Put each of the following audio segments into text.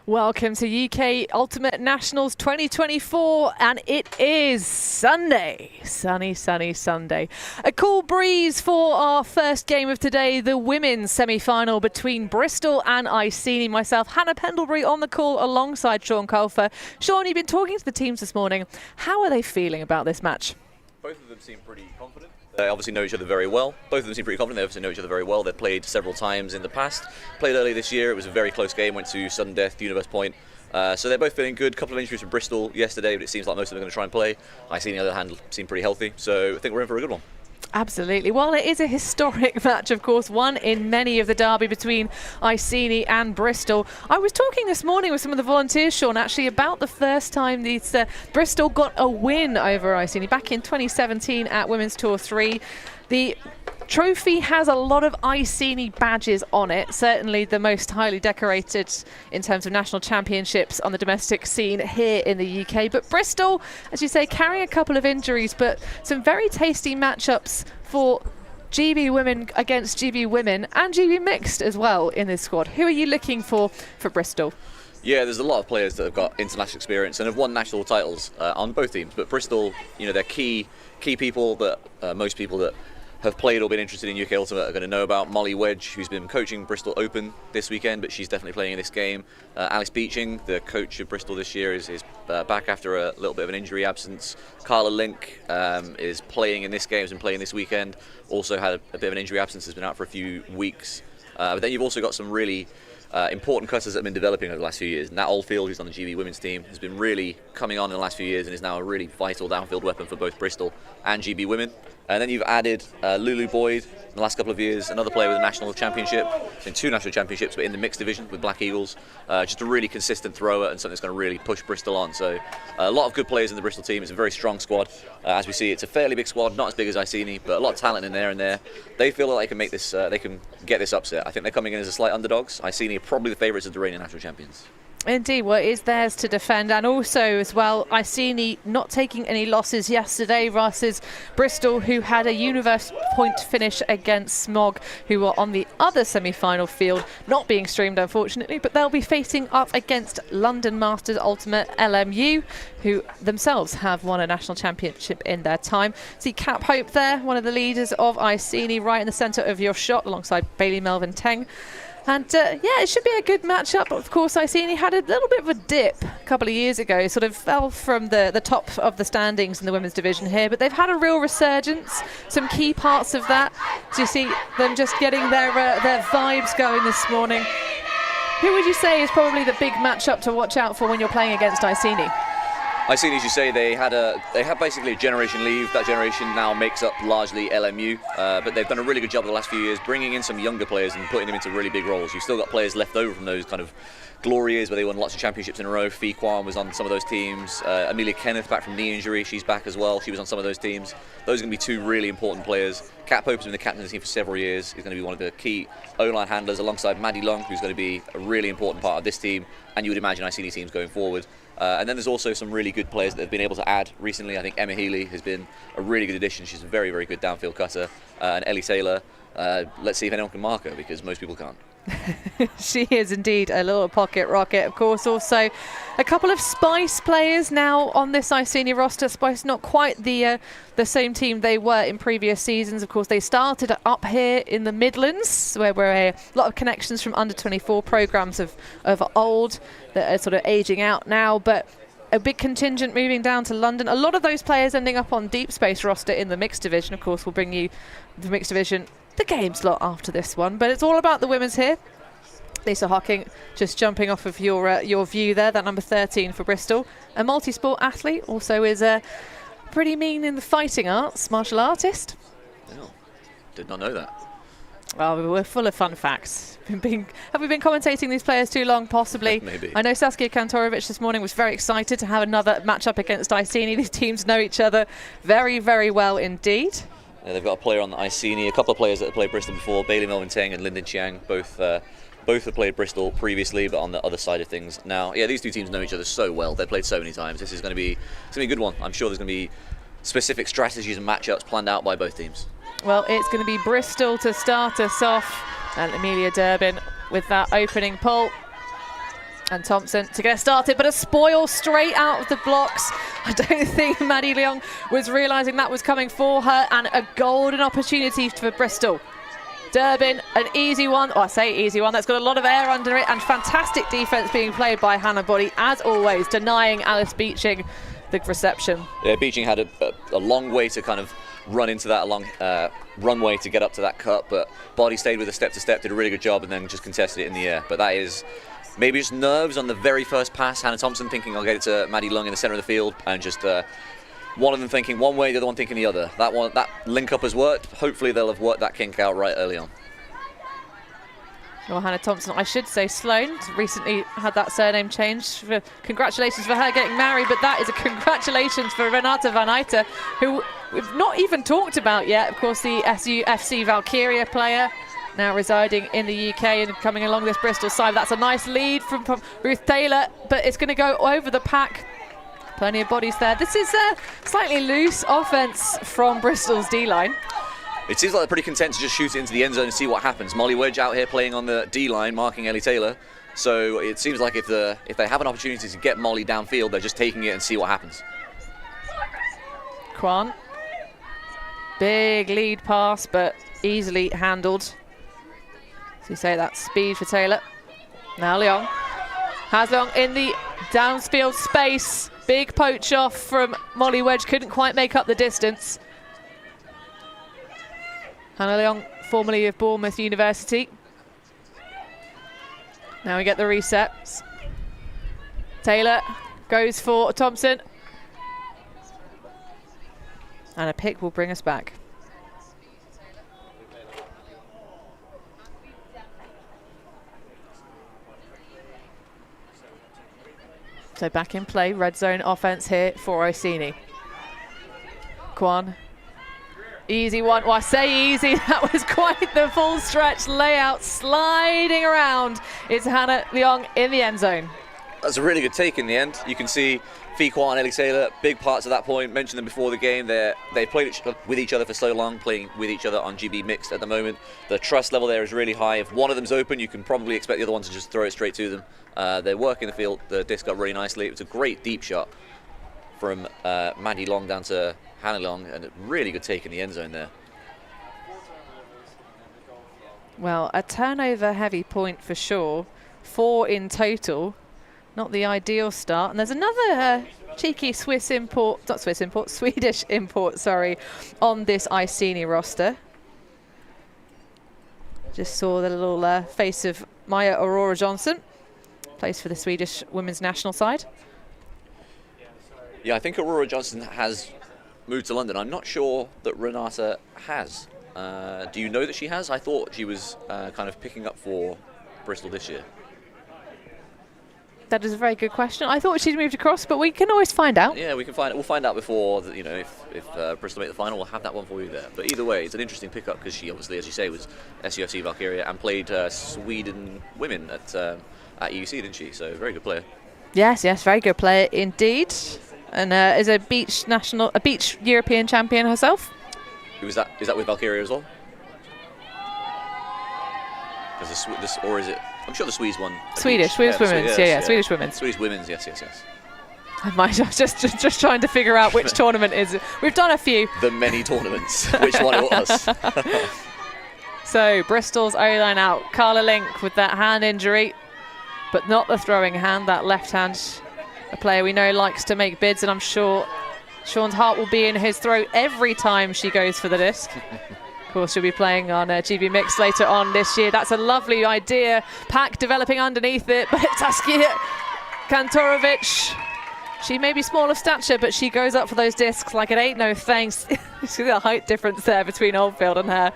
Welcome to UK Ultimate Nationals 2024, and it is Sunday. Sunny Sunday. A cool breeze for our first game of today, the women's semi-final between Bristol and Iceni. Myself, Hannah Pendlebury, on the call alongside Sean Colfer. Sean, you've been talking to the teams this morning. How are they feeling about this match? Both of them seem pretty confident. They obviously know each other very well. Both of them seem pretty confident. They obviously know each other very well. They've played several times in the past. Played early this year. It was a very close game. Went to sudden death, Universe Point. So they're both feeling good. A couple of injuries from Bristol yesterday, but it seems like most of them are going to try and play. Iceni, on the other hand, seem pretty healthy. So I think we're in for a good one. Absolutely. Well, it is a historic match, of course, one in many of the derby between Iceni and Bristol. I was talking this morning with some of the volunteers, Sean, actually about the first time these Bristol got a win over Iceni back in 2017 at Women's Tour 3. The trophy has a lot of Iceni badges on it, certainly the most highly decorated in terms of national championships on the domestic scene here in the UK. But Bristol, as you say, carrying a couple of injuries, but some very tasty matchups for GB women against GB women and GB mixed as well in this squad. Who are you looking for Bristol? Yeah, there's a lot of players that have got international experience and have won national titles on both teams. But Bristol, you know, they're key people that most people that have played or been interested in UK Ultimate are going to know about. Molly Wedge, who's been coaching Bristol Open this weekend, but she's definitely playing in this game. Alice Beeching, the coach of Bristol this year, is back after a little bit of an injury absence. Carla Link is playing in this game, has been playing this weekend. Also had a bit of an injury absence, has been out for a few weeks. But then you've also got some really important cutters that have been developing over the last few years. Nat Oldfield, who's on the GB women's team, has been really coming on in the last few years and is now a really vital downfield weapon for both Bristol and GB women. And then you've added Lulu Boyd in the last couple of years, another player with a national championship, in 2 national championships, but in the mixed division with Black Eagles. Just a really consistent thrower and something that's going to really push Bristol on. So a lot of good players in the Bristol team. It's a very strong squad. As we see, it's a fairly big squad, not as big as Iceni, but a lot of talent in there. And they feel like they can make this, they can get this upset. I think they're coming in as a slight underdogs. Iceni are probably the favourites of the reigning national champions. Indeed, well, it is theirs to defend, and also as well, Iceni not taking any losses yesterday versus Bristol, who had a Universe Point finish against Smog, who were on the other semi-final field, not being streamed unfortunately, but they'll be facing up against London Masters Ultimate LMU, who themselves have won a national championship in their time. See Cap Hope there, one of the leaders of Iceni, right in the centre of your shot alongside Bailey Melvin Teng. And yeah, it should be a good matchup. Of course, Iceni had a little bit of a dip a couple of years ago, sort of fell from the top of the standings in the women's division here, but they've had a real resurgence. Some key parts of that, so you see them just getting their vibes going this morning. Who would you say is probably the big matchup to watch out for when you're playing against Iceni? Iceni, as you say, they had basically a generation leave. That generation now makes up largely LMU, but they've done a really good job the last few years bringing in some younger players and putting them into really big roles. You've still got players left over from those kind of glory years where they won lots of championships in a row. Fee Kwan was on some of those teams. Amelia Kenneth, back from knee injury, she's back as well. She was on some of those teams. Those are going to be 2 really important players. Cap Hope has been the captain of the team for several years. He's going to be one of the key O-line handlers alongside Maddie Long, who's going to be a really important part of this team, and you would imagine Iceni teams going forward. And then there's also some really good players that have been able to add recently. I think Emma Healy has been a really good addition. She's a very, very good downfield cutter. And Ellie Taylor, let's see if anyone can mark her, because most people can't. She is indeed a little pocket rocket. Of course, also a couple of Spice players now on this Iceni roster. Spice not quite the same team they were in previous seasons. Of course, they started up here in the Midlands, where we're a lot of connections from under 24 programs of old that are sort of aging out now, but a big contingent moving down to London. A lot of those players ending up on Deep Space roster in the mixed division. Of course, we'll bring you the mixed division, the game slot after this one, but it's all about the women's here. Lisa Hocking just jumping off of your view there, that number 13 for Bristol. A multi-sport athlete, also is pretty mean in the fighting arts, martial artist. Oh, did not know that. Oh, we're full of fun facts. Have we been commentating these players too long? Possibly. Maybe. I know Saskia Kantorovich this morning was very excited to have another matchup against Iceni. These teams know each other very, very well indeed. Yeah, they've got a player on the Iceni, a couple of players that have played Bristol before, Bailey Melvin Teng and Lyndon Chiang, both have played Bristol previously, but on the other side of things now. Yeah, these 2 teams know each other so well. They've played so many times. This is going to be a good one. I'm sure there's going to be specific strategies and matchups planned out by both teams. Well, it's going to be Bristol to start us off, and Amelia Durbin with that opening pull. And Thompson to get started, but a spoil straight out of the blocks. I don't think Maddie Leong was realising that was coming for her, and a golden opportunity for Bristol. Durbin, an easy one. Oh, I say easy one. That's got a lot of air under it, and fantastic defence being played by Hannah Body, as always, denying Alice Beeching the reception. Yeah, Beeching had a long way to kind of run into that, long runway to get up to that cut, but Body stayed with a step to step, did a really good job, and then just contested it in the air. But that is maybe just nerves on the very first pass. Hannah Thompson thinking I'll get it to Maddie Leong in the centre of the field, and just one of them thinking one way, the other one thinking the other. That link up has worked. Hopefully they'll have worked that kink out right early on. Well, Hannah Thompson, I should say Sloan, recently had that surname changed. Congratulations for her getting married, but that is a congratulations for Renata Van Eijten, who we've not even talked about yet. Of course, the SUFC Valkyria player, now residing in the UK and coming along this Bristol side. That's a nice lead from Ruth Taylor, but it's going to go over the pack. Plenty of bodies there. This is a slightly loose offence from Bristol's D-line. It seems like they're pretty content to just shoot it into the end zone and see what happens. Molly Wedge out here playing on the D-line, marking Ellie Taylor. So it seems like if they have an opportunity to get Molly downfield, they're just taking it and see what happens. Kwan. Big lead pass, but easily handled. So you say that speed for Taylor. Now Leong. Has Leong in the downfield space. Big poach off from Molly Wedge. Couldn't quite make up the distance. Hannah Leong, formerly of Bournemouth University. Now we get the resets. Taylor goes for Thompson. And a pick will bring us back. So back in play, red zone offense here for Iceni. Kwan. Easy one. Well, I say easy, that was quite the full stretch layout, sliding around. It's Hannah Leong in the end zone. That's a really good take in the end. You can see Fiqua and Ellie Taylor, big parts of that point. Mentioned them before the game. They played with each other for so long, playing with each other on GB Mixed at the moment. The trust level there is really high. If one of them's open, you can probably expect the other one to just throw it straight to them. They're working the field, the disc up really nicely. It was a great deep shot from Maddie Leong down to Hannah Leong, and a really good take in the end zone there. Well, a turnover heavy point for sure. 4 in total. Not the ideal start. And there's another cheeky Swedish import, sorry, on this Iceni roster. Just saw the little face of Maya Aurora Johnson. Plays for the Swedish women's national side. Yeah, I think Aurora Johnson has moved to London. I'm not sure that Renata has. Do you know that she has? I thought she was kind of picking up for Bristol this year. That is a very good question. I thought she'd moved across, but we can always find out. Yeah, we can find. We'll find out before. If Bristol make the final, we'll have that one for you there. But either way, it's an interesting pickup because she obviously, as you say, was SUFC Valkyria and played Sweden women at UC, didn't she? So very good player. Yes, very good player indeed, and is a beach European champion herself. Who was that? Is that with Valkyria as well? Or is it? I'm sure the Swedes won. Swedish women's, Swedish women's. Swedish women's, yes. I was just trying to figure out which tournament is it. We've done a few. The many tournaments. Which one it was? So Bristol's O-line out. Carla Link with that hand injury, but not the throwing hand. That left hand, a player we know likes to make bids, and I'm sure Sean's heart will be in his throat every time she goes for the disc. Of course, she'll be playing on GB Mix later on this year. That's a lovely idea. Pack developing underneath it, but Saskia Kantorovic, she may be small of stature, but she goes up for those discs like it ain't no thanks. See the height difference there between Oldfield and her.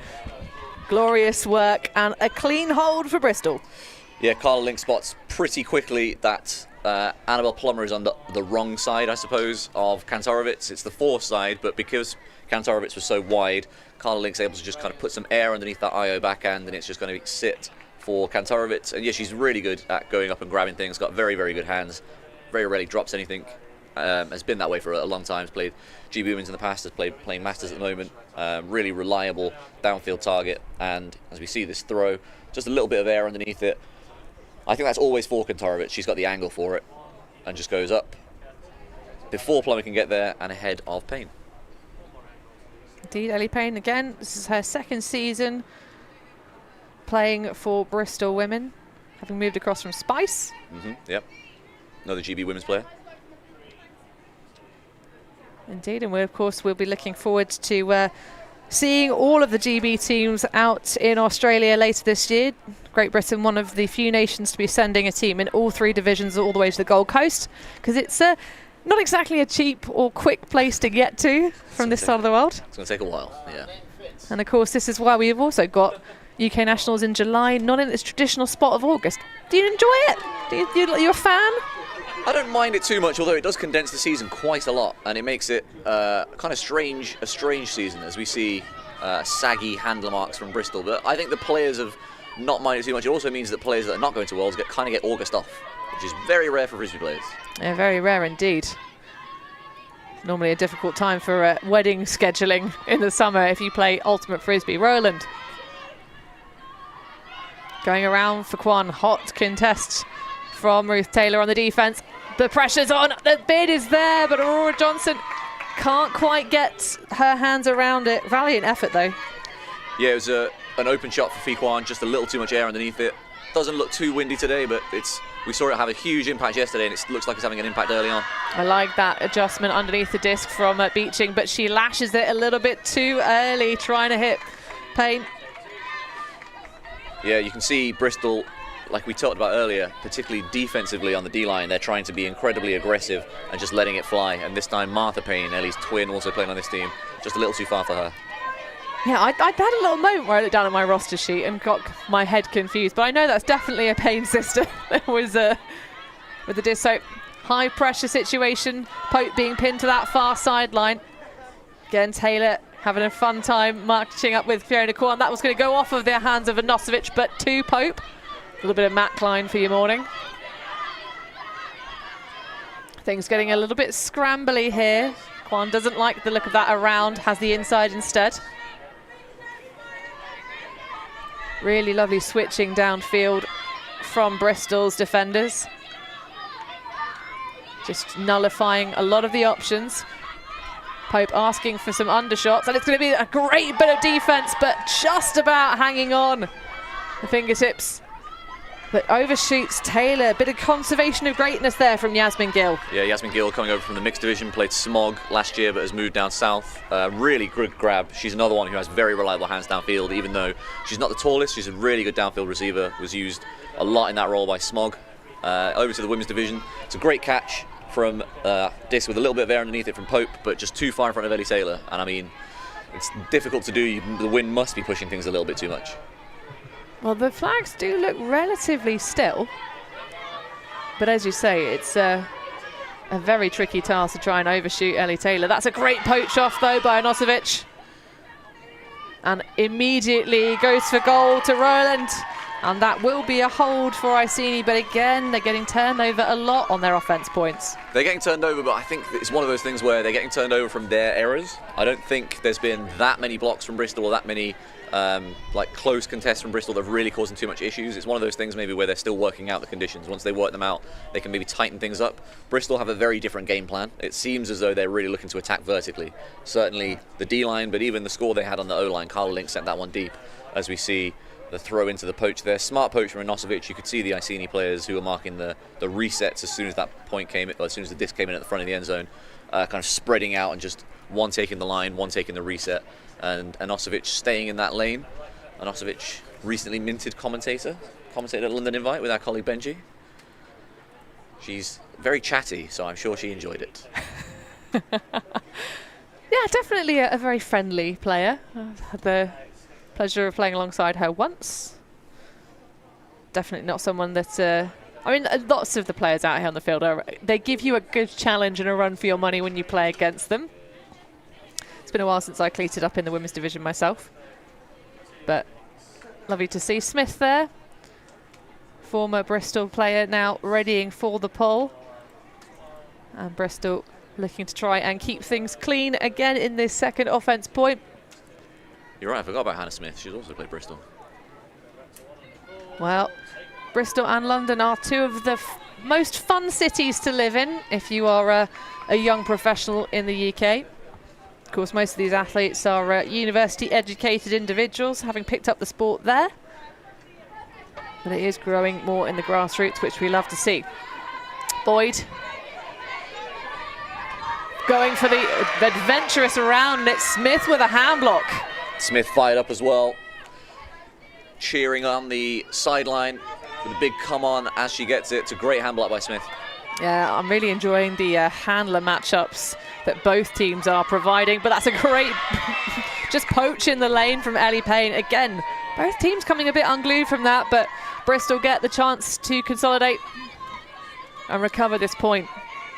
Glorious work and a clean hold for Bristol. Yeah, Carla Link spots pretty quickly that Annabelle Plummer is on the wrong side, I suppose, of Kantorovic. It's the force side, but because Kantorovic was so wide, Carla Link's able to just kind of put some air underneath that IO backhand, and it's just going to sit for Kantorovic. And yeah, she's really good at going up and grabbing things, got very, very good hands, very rarely drops anything. Has been that way for a long time, has played GB Women's in the past, has playing Masters at the moment. Really reliable downfield target, and as we see this throw, just a little bit of air underneath it. I think that's always for Kantarovich. She's got the angle for it and just goes up before Plummer can get there and ahead of Payne. Indeed, Ellie Payne again. This is her second season playing for Bristol women, having moved across from Spice. Yep. Another GB women's player. Indeed, and we of course will be looking forward to seeing all of the GB teams out in Australia later this year. Great Britain, one of the few nations to be sending a team in all 3 divisions all the way to the Gold Coast, because it's not exactly a cheap or quick place to get to from this side of the world. It's going to take a while, yeah. And of course, this is why we've also got UK Nationals in July, not in its traditional spot of August. Do you enjoy it? You're a fan? I don't mind it too much, although it does condense the season quite a lot, and it makes it kind of a strange season as we see saggy handler marks from Bristol. But I think the players have not minded too much. It also means that players that are not going to Worlds get August off, which is very rare for Frisbee players. Yeah, very rare indeed. Normally a difficult time for wedding scheduling in the summer if you play Ultimate Frisbee. Roland going around for Kwan. Hot contest from Ruth Taylor on the defence. The pressure's on, the bid is there, but Aurora Johnson can't quite get her hands around it. Valiant effort though. Yeah, it was an open shot for Kwan, just a little too much air underneath it. Doesn't look too windy today, but we saw it have a huge impact yesterday, and it looks like it's having an impact early on. I like that adjustment underneath the disc from Beeching, but she lashes it a little bit too early, trying to hit Payne. Yeah, you can see Bristol, like we talked about earlier, particularly defensively on the D-line, they're trying to be incredibly aggressive and just letting it fly. And this time Martha Payne, Ellie's twin, also playing on this team, just a little too far for her. Yeah, I had a little moment where I looked down at my roster sheet and got my head confused, but I know that's definitely a Payne sister. That was with the disc. So high pressure situation, Pope being pinned to that far sideline. Again, Taylor having a fun time marching up with Fiona Kwan. That was going to go off of the hands of Ivanosevic, but to Pope. A little bit of Matt Klein for your morning. Things getting a little bit scrambly here. Kwan doesn't like the look of that around, has the inside instead. Really lovely switching downfield from Bristol's defenders. Just nullifying a lot of the options. Pope asking for some undershots, and it's going to be a great bit of defense, but just about hanging on. The fingertips that overshoots Taylor. A bit of conservation of greatness there from Yasmin Gill. Yeah, Yasmin Gill coming over from the mixed division, played Smog last year but has moved down south. Really good grab. She's another one who has very reliable hands downfield, even though she's not the tallest. She's a really good downfield receiver, was used a lot in that role by Smog. Over to the women's division. It's a great catch from disc with a little bit of air underneath it from Pope, but just too far in front of Ellie Taylor. And I mean, it's difficult to do. The wind must be pushing things a little bit too much. Well, the flags do look relatively still, but as you say, it's a very tricky task to try and overshoot Ellie Taylor. That's a great poach off though by Ivanosevic, and immediately goes for goal to Roland, and that will be a hold for Iceni. But again, they're getting turned over a lot on their offense points. They're getting turned over, but I think it's one of those things where they're getting turned over from their errors. I don't think there's been that many blocks from Bristol or that many like close contests from Bristol that have really causing too much issues. It's one of those things maybe where they're still working out the conditions. Once they work them out, they can maybe tighten things up. Bristol have a very different game plan. It seems as though they're really looking to attack vertically. Certainly the D-line, but even the score they had on the O-line, Carla Link sent that one deep, as we see the throw into the poach there. Smart poach from Ivanosevic. You could see the Iceni players who were marking the resets as soon as that point came, or as soon as the disc came in at the front of the end zone, kind of spreading out and just one taking the line, one taking the reset, and Ivanosevic staying in that lane. Ivanosevic, recently minted commentator at London Invite with our colleague Benji. She's very chatty, so I'm sure she enjoyed it. Yeah, definitely a very friendly player. I've had the pleasure of playing alongside her once. Definitely not someone that I mean, lots of the players out here on the field they give you a good challenge and a run for your money when you play against them. It's been a while since I cleated up in the women's division myself, but lovely to see Smith there, former Bristol player, now readying for the pull, and Bristol looking to try and keep things clean again in this second offence point. You're right, I forgot about Hannah Smith. She's also played Bristol. Well, Bristol and London are two of the most fun cities to live in if you are a young professional in the UK. Of course, most of these athletes are university-educated individuals, having picked up the sport there. But it is growing more in the grassroots, which we love to see. Boyd going for the adventurous round. It's Smith with a hand block. Smith fired up as well, cheering on the sideline with a big come on as she gets it. It's a great hand block by Smith. Yeah, I'm really enjoying the handler matchups that both teams are providing, but that's a great just poach in the lane from Ellie Payne. Again, both teams coming a bit unglued from that, but Bristol get the chance to consolidate and recover this point.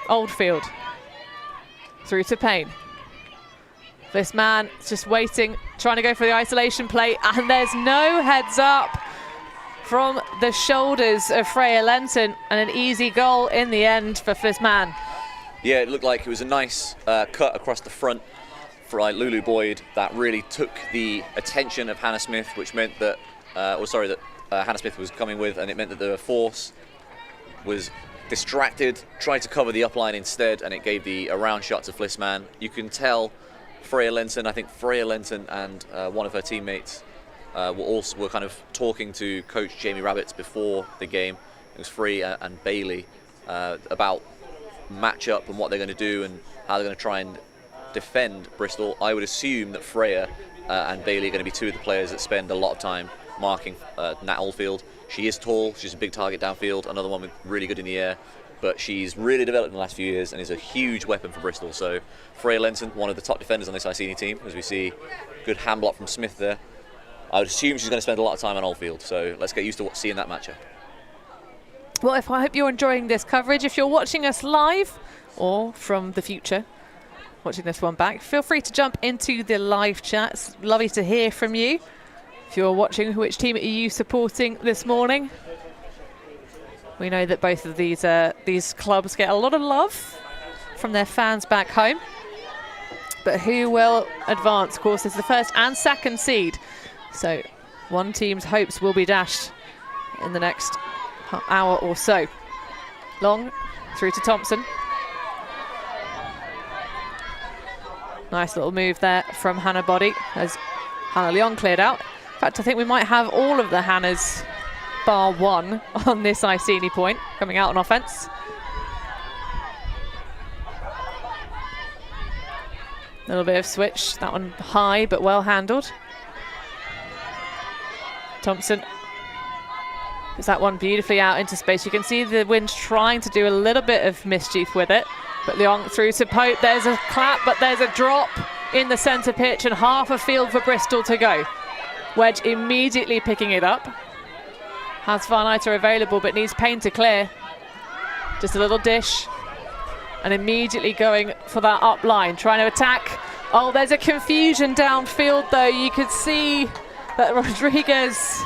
Oldfield through to Payne. This man is just waiting, trying to go for the isolation play, and there's no heads up from the shoulders of Freya Lenton, and an easy goal in the end for this man. Yeah, it looked like it was a nice cut across the front for Lulu Boyd that really took the attention of Hannah Smith, which meant that, Hannah Smith was coming with, and it meant that the force was distracted, tried to cover the upline instead, and it gave the around shot to Flissman. You can tell Freya Lenton and one of her teammates were kind of talking to coach Jamie Rabbits before the game. It was Free and Bailey about matchup and what they're going to do and how they're going to try and defend Bristol. I would assume that Freya and Bailey are going to be two of the players that spend a lot of time marking Nat Oldfield. She is tall, she's a big target downfield, another one with really good in the air, but she's really developed in the last few years and is a huge weapon for Bristol. So Freya Lenton, one of the top defenders on this Iceni team, as we see good hand block from Smith there. I would assume she's going to spend a lot of time on Oldfield, so let's get used to seeing that matchup. Well, I hope you're enjoying this coverage. If you're watching us live or from the future, watching this one back, feel free to jump into the live chat. It's lovely to hear from you. If you're watching, which team are you supporting this morning? We know that both of these clubs get a lot of love from their fans back home. But who will advance? Of course, it's the first and second seed. So one team's hopes will be dashed in the next hour or so. Long through to Thompson. Nice little move there from Hannah Body as Hannah Leon cleared out. In fact, I think we might have all of the Hannahs bar one on this Iceni point coming out on offense. A little bit of switch, that one high but well handled. Thompson puts that one beautifully out into space. You can see the wind trying to do a little bit of mischief with it, but Leon through to Pope. There's a clap, but there's a drop in the centre pitch and half a field for Bristol to go. Wedge immediately picking it up. Has Van Eiter available, but needs Payne to clear. Just a little dish. And immediately going for that up line, trying to attack. Oh, there's a confusion downfield, though. You could see that Rodriguez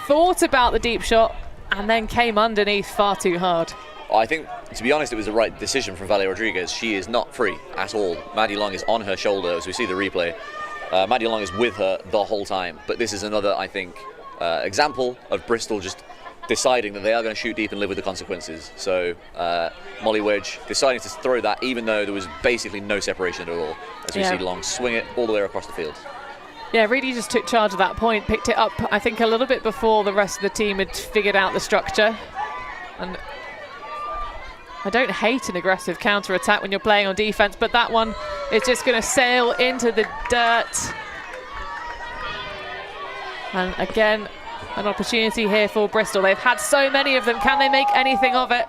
thought about the deep shot and then came underneath far too hard. I think, to be honest, it was the right decision from Valerie Rodriguez. She is not free at all. Maddie Long is on her shoulder as we see the replay. Maddie Long is with her the whole time. But this is another, I think, example of Bristol just deciding that they are going to shoot deep and live with the consequences. So Molly Wedge deciding to throw that even though there was basically no separation at all. As we see Long swing it all the way across the field. Yeah, really just took charge at that point, picked it up, I think, a little bit before the rest of the team had figured out the structure. And I don't hate an aggressive counter-attack when you're playing on defence, but that one is just going to sail into the dirt. And again, an opportunity here for Bristol. They've had so many of them. Can they make anything of it?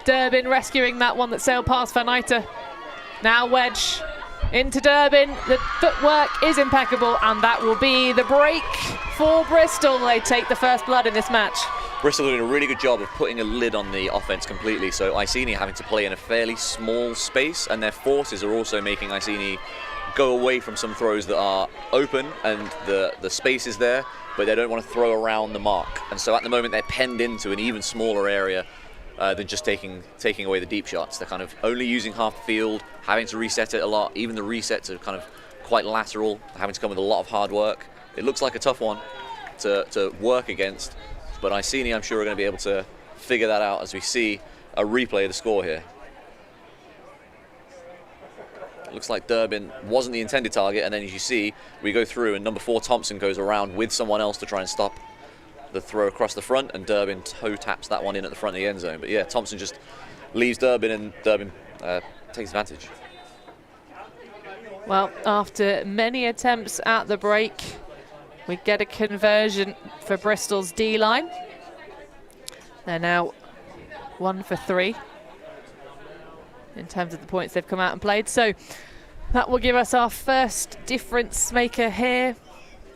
Durbin rescuing that one that sailed past Van Eiter. Now Wedge into Durbin. The footwork is impeccable, and that will be the break for Bristol. They take the first blood in this match. Bristol doing a really good job of putting a lid on the offense completely, so Iceni having to play in a fairly small space, and their forces are also making Iceni go away from some throws that are open and the space is there, but they don't want to throw around the mark. And so at the moment they're penned into an even smaller area than just taking away the deep shots. They're kind of only using half the field, having to reset it a lot. Even the resets are kind of quite lateral, having to come with a lot of hard work. It looks like a tough one to work against. but Iceni, I'm sure, are going to be able to figure that out as we see a replay of the score here. It looks like Durbin wasn't the intended target, and then as you see, we go through and number 4 Thompson goes around with someone else to try and stop the throw across the front, and Durbin toe taps that one in at the front of the end zone. But yeah, Thompson just leaves Durbin, and Durbin takes advantage. Well, after many attempts at the break, we get a conversion for Bristol's D-line. They're now 1 for 3 in terms of the points they've come out and played. So that will give us our first difference maker here.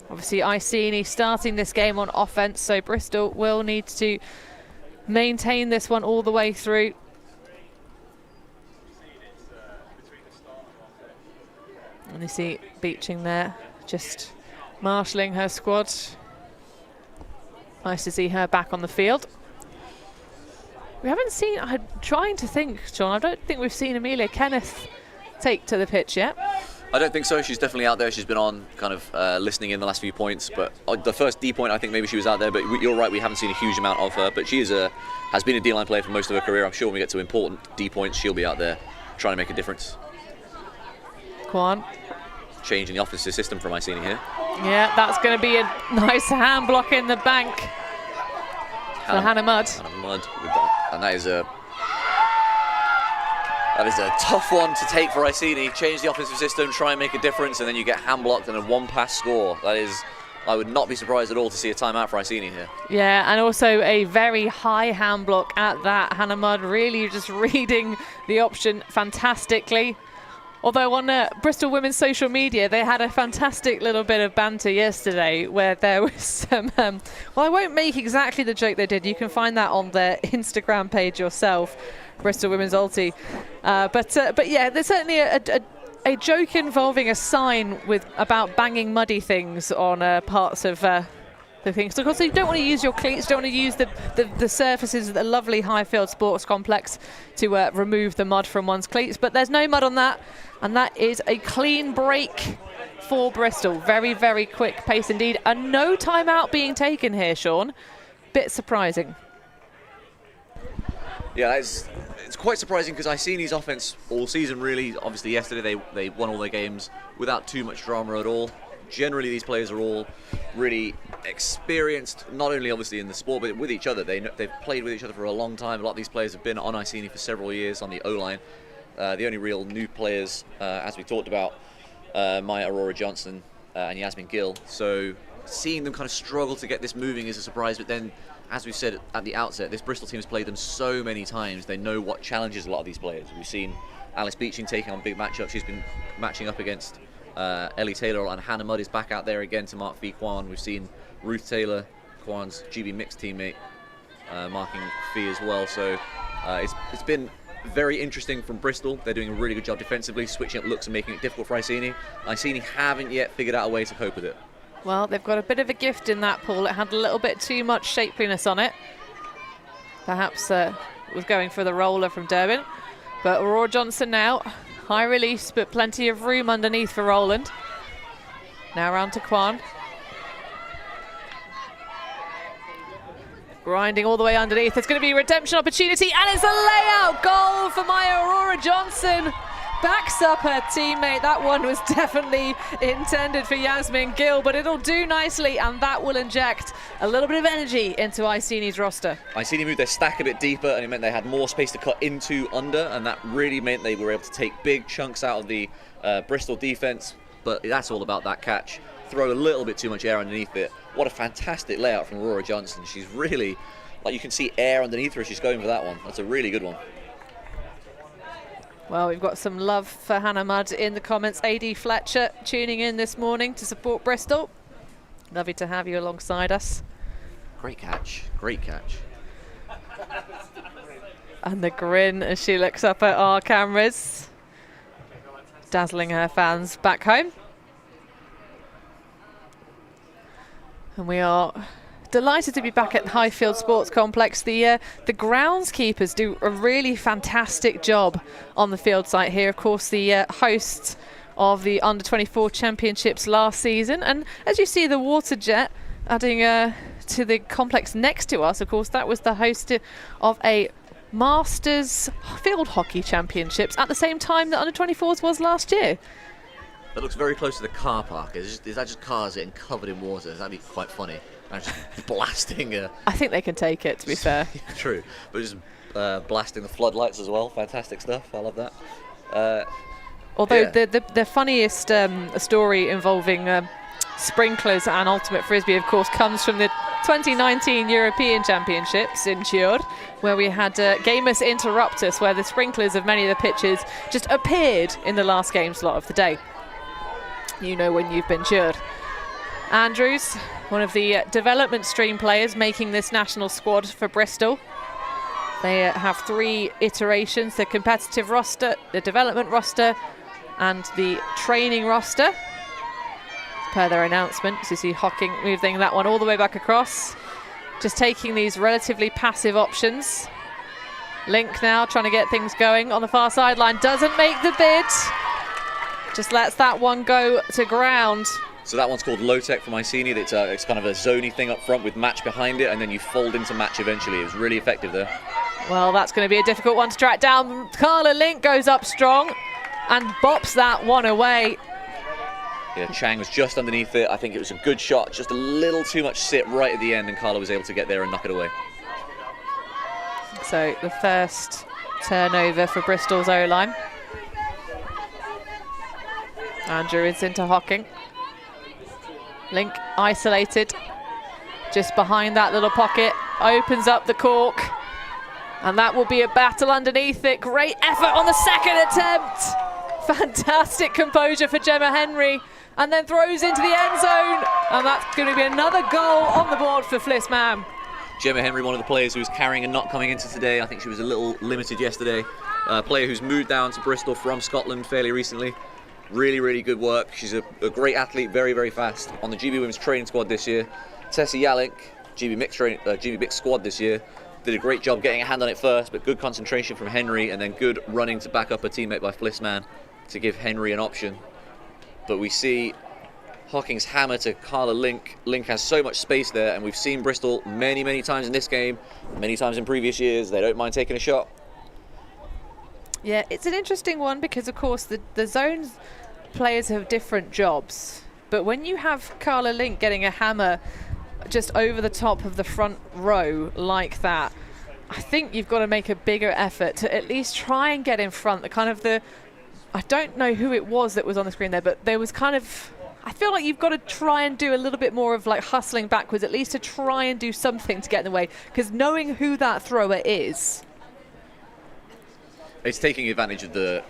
Obviously, Iceni starting this game on offense, so Bristol will need to maintain this one all the way through. And you see Beeching there, just marshalling her squad. Nice to see her back on the field. We haven't seen, I'm trying to think, Sean, I don't think we've seen Amelia Kenneth take to the pitch yet. I don't think so. She's definitely out there. She's been on kind of listening in the last few points, but the first D point, I think maybe she was out there, but you're right, we haven't seen a huge amount of her, but she has been a D-line player for most of her career. I'm sure when we get to important D points, she'll be out there trying to make a difference. Kwan. Changing the offensive system from Iceni here. Yeah, that's going to be a nice hand block in the bank for Hannah Mudd. Hannah Mudd with that. And that is a tough one to take for Iceni. Change the offensive system, try and make a difference, and then you get hand blocked and a one-pass score. That is, I would not be surprised at all to see a timeout for Iceni here. Yeah, and also a very high hand block at that. Hannah Mudd really just reading the option fantastically. Although on Bristol Women's social media, they had a fantastic little bit of banter yesterday where there was some, well, I won't make exactly the joke they did. You can find that on their Instagram page yourself, Bristol Women's ULTI. But yeah, there's certainly a joke involving a sign about banging muddy things on parts of the things. So of course, you don't want to use your cleats, you don't want to use the surfaces of the lovely Highfields Sports Complex to remove the mud from one's cleats. But there's no mud on that. And that is a clean break for Bristol. Very, very quick pace indeed. And no timeout being taken here, Sean. Bit surprising. Yeah, it's quite surprising because Iceni's offense all season really, obviously yesterday they won all their games without too much drama at all. Generally, these players are all really experienced, not only obviously in the sport, but with each other. They've played with each other for a long time. A lot of these players have been on Iceni for several years on the O-line. The only real new players, as we talked about, Maya Aurora Johnson and Yasmin Gill. So seeing them kind of struggle to get this moving is a surprise. But then, as we said at the outset, this Bristol team has played them so many times. They know what challenges a lot of these players. We've seen Alice Beeching taking on big matchups. She's been matching up against Ellie Taylor, and Hannah Mudd is back out there again to mark Fee Kwan. We've seen Ruth Taylor, Kwan's GB mixed teammate, marking Fee as well. So it's been very interesting from Bristol. They're doing a really good job defensively, switching up looks and making it difficult for Iceni. Iceni haven't yet figured out a way to cope with it. Well, they've got a bit of a gift in that pool. It had a little bit too much shapeliness on it. Perhaps was going for the roller from Durbin. But Aurora Johnson now, high release, but plenty of room underneath for Roland. Now round to Kwan. Grinding all the way underneath. It's going to be a redemption opportunity, and it's a layout goal for Maya Aurora Johnson. Backs up her teammate. That one was definitely intended for Yasmin Gill, but it'll do nicely, and that will inject a little bit of energy into Iceni's roster. Iceni moved their stack a bit deeper, and it meant they had more space to cut into under, and that really meant they were able to take big chunks out of the Bristol defense. But that's all about that catch. Throw a little bit too much air underneath it. What a fantastic layout from Aurora Johnson. She's really, like, you can see air underneath her as she's going for that one. That's a really good one. Well, we've got some love for Hannah Mudd in the comments. AD Fletcher tuning in this morning to support Bristol. Lovely to have you alongside us. Great catch, great catch. And the grin as she looks up at our cameras, dazzling her fans back home. And we are delighted to be back at Highfields Sports Complex. The groundskeepers do a really fantastic job on the field site here. Of course, the hosts of the Under-24 Championships last season. And as you see, the water jet adding to the complex next to us, of course, that was the host of a Masters Field Hockey Championships at the same time that Under-24s was last year. That looks very close to the car park. Is that just cars getting covered in water? That'd be quite funny. And just blasting. I think they can take it, to be fair. True, but just blasting the floodlights as well. Fantastic stuff. I love that. Although the funniest story involving sprinklers and ultimate frisbee, of course, comes from the 2019 European Championships in Chior, where we had Gamus Interruptus, where the sprinklers of many of the pitches just appeared in the last game slot of the day. You know when you've been Chior. Andrews, one of the development stream players making this national squad for Bristol. They have 3 iterations: the competitive roster, the development roster, and the training roster, per their announcement. So you see Hocking moving that one all the way back across, just taking these relatively passive options. Link now trying to get things going on the far sideline, doesn't make the bid, just lets that one go to ground. So that one's called low-tech from Iceni. It's kind of a zoney thing up front with match behind it, and then you fold into match eventually. It was really effective there. Well, that's going to be a difficult one to track down. Carla Link goes up strong and bops that one away. Yeah, Chang was just underneath it. I think it was a good shot, just a little too much sit right at the end, and Carla was able to get there and knock it away. So the first turnover for Bristol's O-line. Andrew is into Hocking. Link isolated just behind that little pocket, opens up the cork, and that will be a battle underneath it. Great effort on the second attempt. Fantastic composure for Gemma Henry, and then throws into the end zone, and that's going to be another goal on the board for Flisman. Gemma Henry, one of the players who was carrying and not coming into today. I think she was a little limited yesterday. A player who's moved down to Bristol from Scotland fairly recently. Really, really good work. She's a great athlete, very, very fast. On the GB Women's training squad this year. Tessa Yalink, GB Mixed squad this year, did a great job getting a hand on it first, but good concentration from Henry, and then good running to back up a teammate by Flisman to give Henry an option. But we see Hocking's hammer to Carla Link. Link has so much space there, and we've seen Bristol many, many times in this game, many times in previous years. They don't mind taking a shot. Yeah, it's an interesting one because, of course, the zones players have different jobs. But when you have Carla Link getting a hammer just over the top of the front row like that, I think you've got to make a bigger effort to at least try and get in front. I don't know who it was that was on the screen there, but there was kind of, I feel like you've got to try and do a little bit more of like hustling backwards, at least to try and do something to get in the way, because knowing who that thrower is. It's taking advantage of the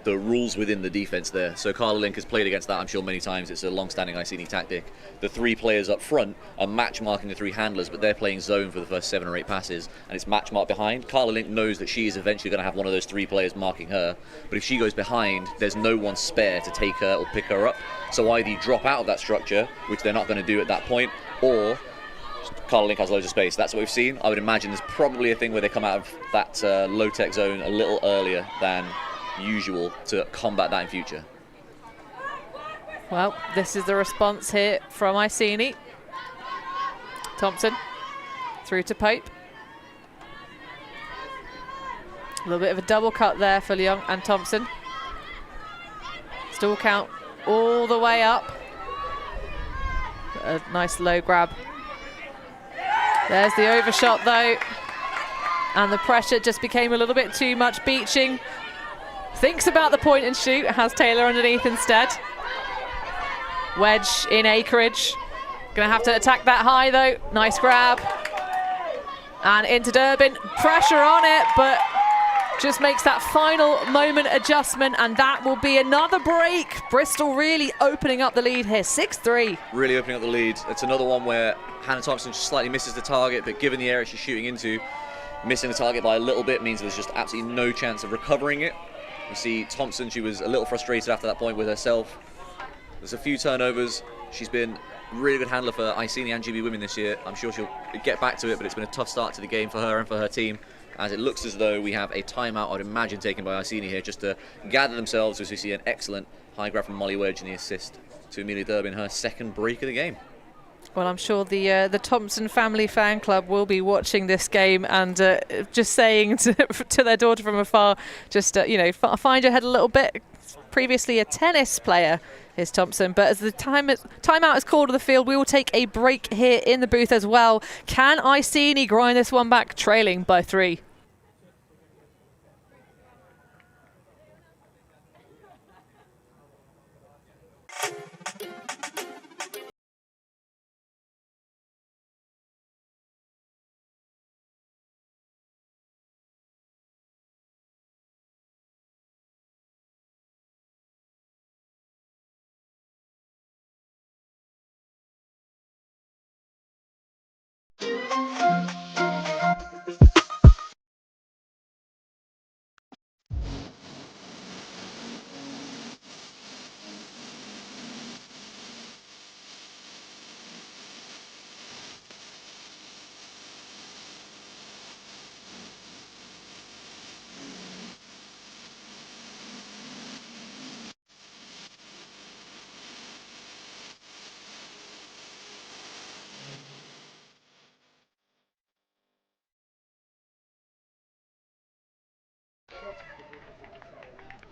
rules within the defense there. So Carla Link has played against that, I'm sure, many times. It's a long-standing Iceni tactic. The 3 players up front are match marking the 3 handlers, but they're playing zone for the first 7 or 8 passes, and it's match mark behind. Carla Link knows that she is eventually going to have one of those 3 players marking her, but if she goes behind, there's no one spare to take her or pick her up. So either you drop out of that structure, which they're not going to do at that point, or Carla Link has loads of space. That's what we've seen. I would imagine there's probably a thing where they come out of that low-tech zone a little earlier than usual to combat that in future. Well, this is the response here from Iceni. Thompson through to Pope. A little bit of a double cut there for Leung and Thompson. Still count all the way up. A nice low grab. There's the overshot though, and the pressure just became a little bit too much. Beaching thinks about the point and shoot, has Taylor underneath instead. Wedge in acreage. Gonna have to attack that high though. Nice grab. And into Durbin. Pressure on it, but just makes that final moment adjustment, and that will be another break. Bristol really opening up the lead here, 6-3. Really opening up the lead. It's another one where Hannah Thompson just slightly misses the target, but given the area she's shooting into, missing the target by a little bit means there's just absolutely no chance of recovering it. You see Thompson, she was a little frustrated after that point with herself. There's a few turnovers. She's been a really good handler for Iceni and GB Women this year. I'm sure she'll get back to it, but it's been a tough start to the game for her and for her team, as it looks as though we have a timeout, I'd imagine, taken by Iceni here just to gather themselves, as we see an excellent high grab from Molly Wedge and the assist to Amelia Durbin, her second break of the game. Well, I'm sure the Thompson family fan club will be watching this game and just saying to their daughter from afar, just find your head a little bit. Previously a tennis player is Thompson, but as the timeout is called to the field, we will take a break here in the booth as well. Can Iceni grind this one back, trailing by 3?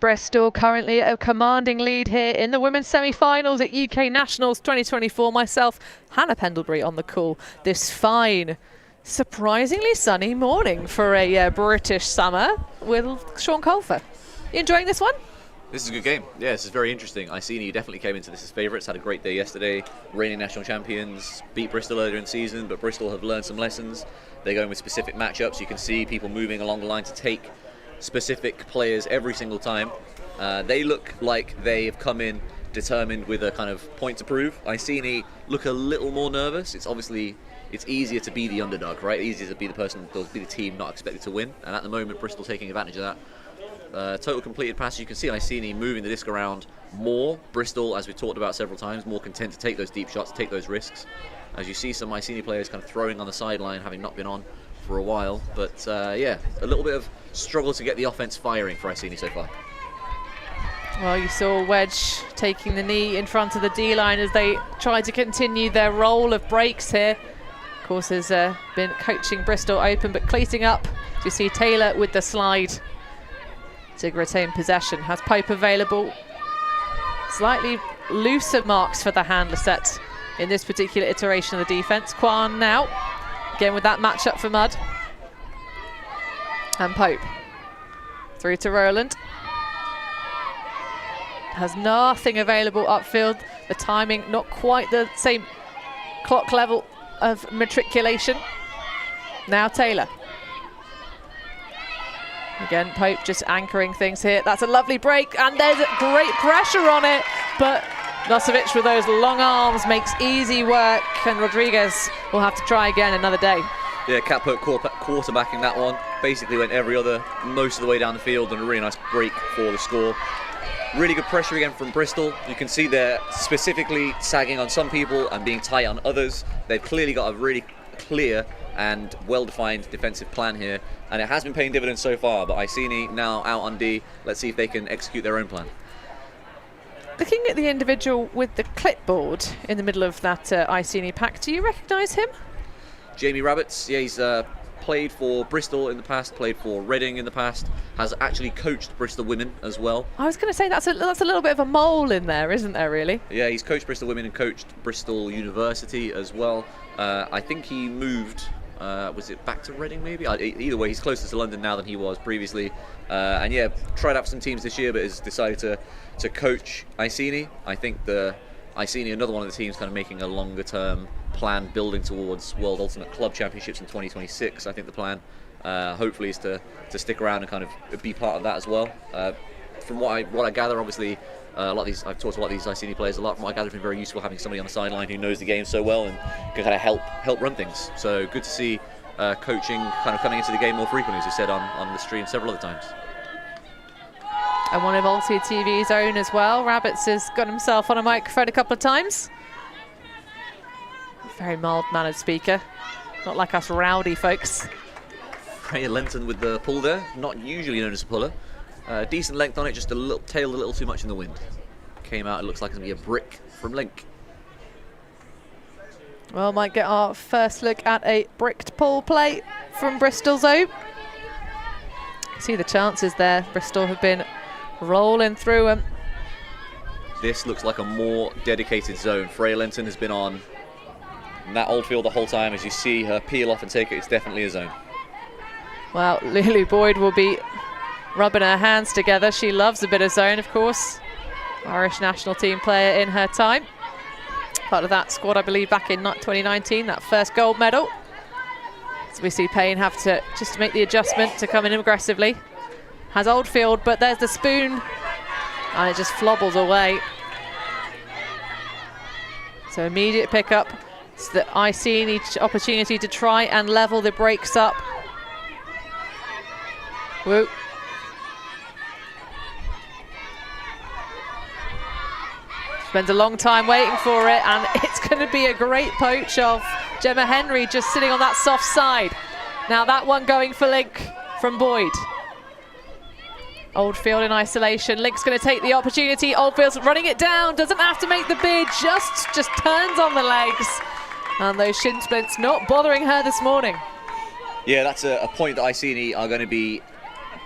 Bristol currently a commanding lead here in the women's semi-finals at UK Nationals 2024. Myself, Hannah Pendlebury on the call this fine, surprisingly sunny morning for a British summer with Sean Colfer. You enjoying this one? This is a good game. Yeah, this is very interesting. Iceni definitely came into this as favourites, had a great day yesterday. Reigning national champions, beat Bristol earlier in the season, but Bristol have learned some lessons. They're going with specific matchups. You can see people moving along the line to take specific players every single time. They look like they have come in determined with a kind of point to prove. Iceni look a little more nervous. It's easier to be the underdog, right? Easier to be the person, to be the team not expected to win. And at the moment, Bristol taking advantage of that. Total completed passes. You can see Iceni moving the disc around more. Bristol, as we've talked about several times, more content to take those deep shots, take those risks. As you see some Iceni players kind of throwing on the sideline, having not been on for a while. But yeah, a little bit of struggle to get the offense firing for Iceni so far. Well, you saw Wedge taking the knee in front of the D-line as they try to continue their roll of breaks here. Of course, has been coaching Bristol open, but cleating up. You see Taylor with the slide to retain possession. Has Pope available. Slightly looser marks for the handler set in this particular iteration of the defence. Kwan now, again with that matchup for Mudd. And Pope through to Rowland. Has nothing available upfield. The timing not quite the same clock level of matriculation. Now Taylor. Again, Pope just anchoring things here. That's a lovely break, and there's great pressure on it, but Nosovic with those long arms makes easy work, and Rodriguez will have to try again another day. Yeah, Cat Pope quarterbacking that one. Basically went most of the way down the field, and a really nice break for the score. Really good pressure again from Bristol. You can see they're specifically sagging on some people and being tight on others. They've clearly got a really clear and well-defined defensive plan here, and it has been paying dividends so far. But Iceni now out on D. Let's see if they can execute their own plan. Looking at the individual with the clipboard in the middle of that Iceni pack, do you recognise him? Jamie Rabbits, yeah, he's played for Bristol in the past, played for Reading in the past, has actually coached Bristol women as well. I was going to say that's a little bit of a mole in there, isn't there, really? Yeah, he's coached Bristol women and coached Bristol University as well. I think he moved, was it back to Reading maybe? Either way, he's closer to London now than he was previously. And yeah, tried out for some teams this year, but has decided to coach Iceni. I think Iceni, another one of the teams kind of making a longer term plan, building towards World Ultimate Club Championships in 2026. I think the plan hopefully is to stick around and kind of be part of that as well. From what I gather, obviously a lot of these, I've talked to a lot of these Iceni players a lot. From what I gather, it's been very useful having somebody on the sideline who knows the game so well and can kind of help run things. So good to see coaching kind of coming into the game more frequently, as we said on the stream several other times. And one of ULTI.TV's own as well. Rabbits has got himself on a microphone a couple of times. Very mild-mannered speaker, not like us rowdy folks. Freya Lenton with the pull there, not usually known as a puller. Decent length on it, just tailed a little too much in the wind. Came out, it looks like it's going to be a brick from Link. Well, might get our first look at a bricked pull play from Bristol zone. See the chances there. Bristol have been rolling through them. This looks like a more dedicated zone. Freya Linton has been on that Oldfield the whole time. As you see her peel off and take it, it's definitely a zone. Well, Lulu Boyd will be rubbing her hands together. She loves a bit of zone, of course. Irish national team player in her time. Part of that squad, I believe, back in 2019, that first gold medal. So we see Payne have to just make the adjustment to come in aggressively. Has Oldfield, but there's the spoon. And it just flobbles away. So immediate pickup. It's the Iceni opportunity to try and level the breaks up. Woo. Spends a long time waiting for it, and it's going to be a great poach of Gemma Henry just sitting on that soft side. Now that one going for Link from Boyd. Oldfield in isolation. Link's going to take the opportunity. Oldfield's running it down, doesn't have to make the bid, just turns on the legs. And those shin splints not bothering her this morning. Yeah, that's a point that Iceni are going to be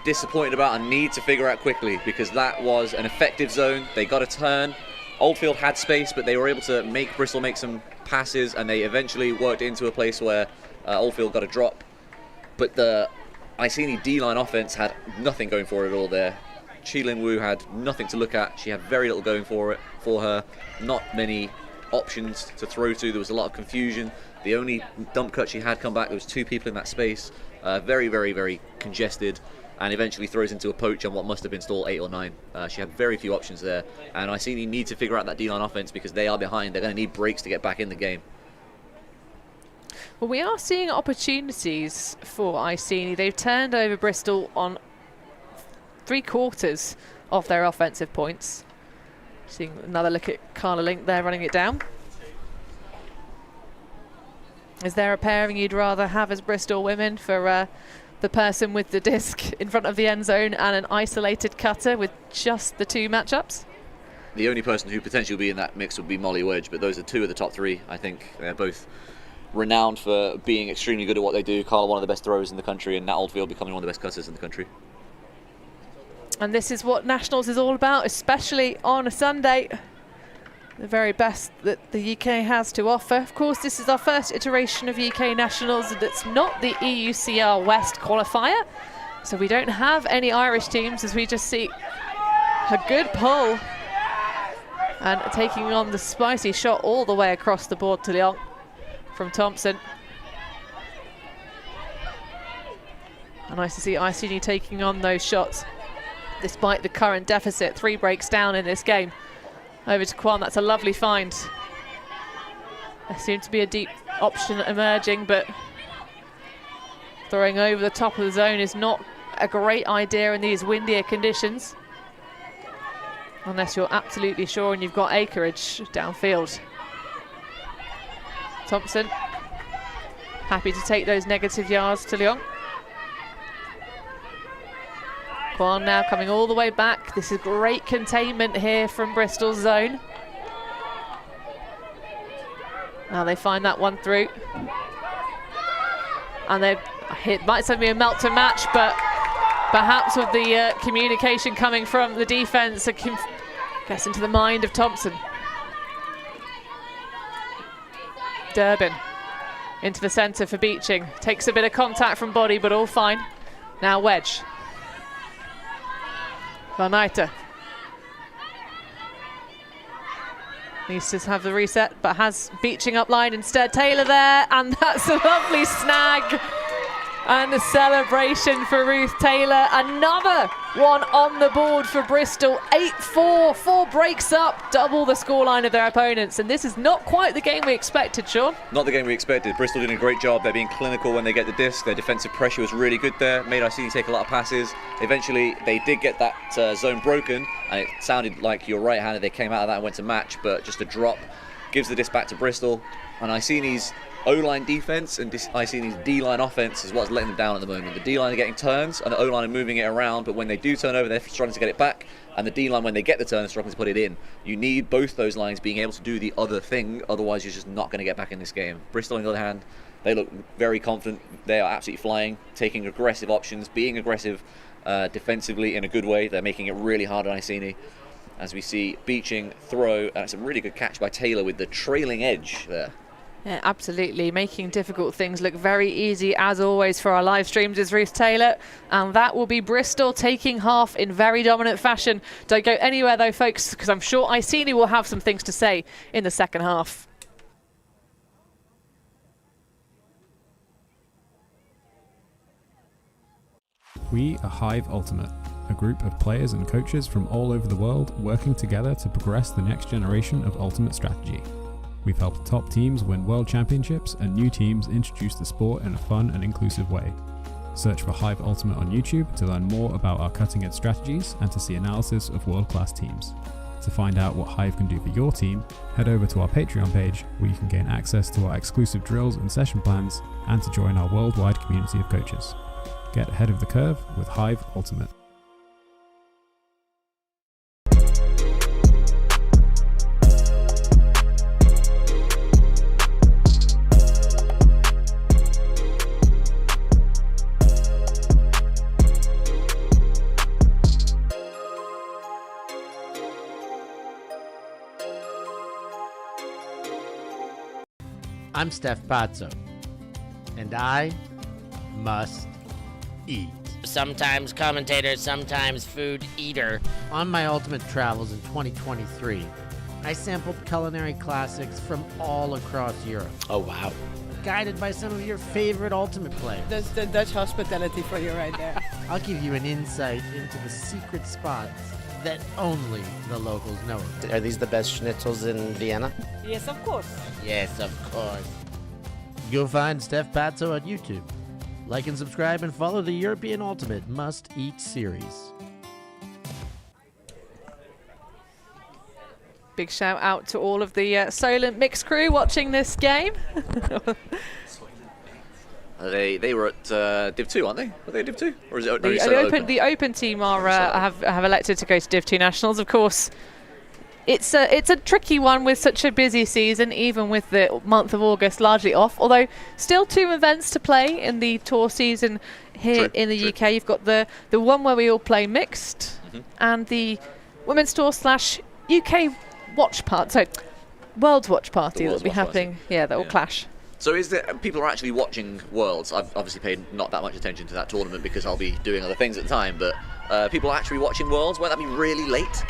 disappointed about and need to figure out quickly, because that was an effective zone. They got a turn. Oldfield had space, but they were able to make Bristol make some passes, and they eventually worked into a place where Oldfield got a drop. But the Iceni D-line offense had nothing going for it at all there. Chi-Lin Wu had nothing to look at. She had very little going for her. Not many options to throw to. There was a lot of confusion. The only dump cut she had come back, there was 2 people in that space. Very, very, very congested, and eventually throws into a poach on what must have been stall 8 or 9. She had very few options there, and Iceni need to figure out that D-line offense because they are behind. They're going to need breaks to get back in the game. Well, we are seeing opportunities for Iceni. They've turned over Bristol on 3/4 of their offensive points. Seeing another look at Carla Link there running it down. Is there a pairing you'd rather have as Bristol women for the person with the disc in front of the end zone and an isolated cutter with just the 2 matchups? The only person who potentially would be in that mix would be Molly Wedge, but those are 2 of the top 3. I think they're both renowned for being extremely good at what they do. Carla, one of the best throwers in the country, and Nat Oldfield becoming one of the best cutters in the country. And this is what Nationals is all about, especially on a Sunday. The very best that the UK has to offer. Of course, this is our first iteration of UK Nationals that's not the EUCR West qualifier. So we don't have any Irish teams, as we just see a good pull. And taking on the spicy shot all the way across the board to Leon from Thompson. And nice to see Iceni taking on those shots despite the current deficit. 3 breaks down in this game. Over to Kwan, that's a lovely find. There seems to be a deep option emerging, but throwing over the top of the zone is not a great idea in these windier conditions. Unless you're absolutely sure and you've got acreage downfield. Thompson, happy to take those negative yards to Leon. Kwan now coming all the way back. This is great containment here from Bristol's zone. Now they find that one through. And they hit, might suddenly be a melt to match, but perhaps with the communication coming from the defense, it gets into the mind of Thompson. Durbin into the center for Beeching. Takes a bit of contact from body, but all fine. Now Wedge. Van Eyter needs to have the reset, but has Beeching up line instead. Taylor there, and that's a lovely snag. And the celebration for Ruth Taylor. Another one on the board for Bristol. 8-4, 4 breaks up, double the scoreline of their opponents. And this is not quite the game we expected, Sean. Not the game we expected. Bristol doing a great job. They're being clinical when they get the disc. Their defensive pressure was really good there. Made Iceni take a lot of passes. Eventually, they did get that zone broken, and it sounded like you're right-handed. They came out of that and went to match, but just a drop gives the disc back to Bristol. And Iceni's O-line defense and Icini's D-line offense is what's letting them down at the moment. The D-line are getting turns and the O-line are moving it around, but when they do turn over, they're struggling to get it back, and the D-line, when they get the turn, are struggling to put it in. You need both those lines being able to do the other thing, otherwise you're just not going to get back in this game. Bristol, on the other hand, they look very confident. They are absolutely flying, taking aggressive options, being aggressive defensively in a good way. They're making it really hard on Iceni. As we see Beeching throw, and it's a really good catch by Taylor with the trailing edge there. Yeah, absolutely. Making difficult things look very easy, as always, for our live streams is Ruth Taylor. And that will be Bristol taking half in very dominant fashion. Don't go anywhere, though, folks, because I'm sure Iceni will have some things to say in the second half. We are Hive Ultimate, a group of players and coaches from all over the world working together to progress the next generation of Ultimate strategy. We've helped top teams win world championships and new teams introduce the sport in a fun and inclusive way. Search for Hive Ultimate on YouTube to learn more about our cutting-edge strategies and to see analysis of world-class teams. To find out what Hive can do for your team, head over to our Patreon page where you can gain access to our exclusive drills and session plans and to join our worldwide community of coaches. Get ahead of the curve with Hive Ultimate. I'm Steph Pazzo, and I must eat. Sometimes commentator, sometimes food eater. On my ultimate travels in 2023, I sampled culinary classics from all across Europe, Oh, wow. guided by some of your favorite ultimate players. That's the Dutch hospitality for you right there. I'll give you an insight into the secret spots that only the locals know of. Are these the best schnitzels in Vienna? Yes, of course. Yes, of course. Go find Steph Pazzo on YouTube. Like and subscribe and follow the European Ultimate Must Eat series. Big shout out to all of the Solent mixed crew watching this game. They were at Div 2, aren't they? Were they Div 2? Or is it only The open team are have elected to go to Div 2 Nationals, of course. It's a tricky one with such a busy season, even with the month of August largely off. Although still 2 events to play in the tour season here in the UK. You've got the one where we all play mixed, and the women's tour / UK watch party, so World Watch Party that will be happening. Yeah, that will clash. So is there, people are actually watching Worlds? I've obviously paid not that much attention to that tournament because I'll be doing other things at the time, but people are actually watching Worlds? Won't that be really late?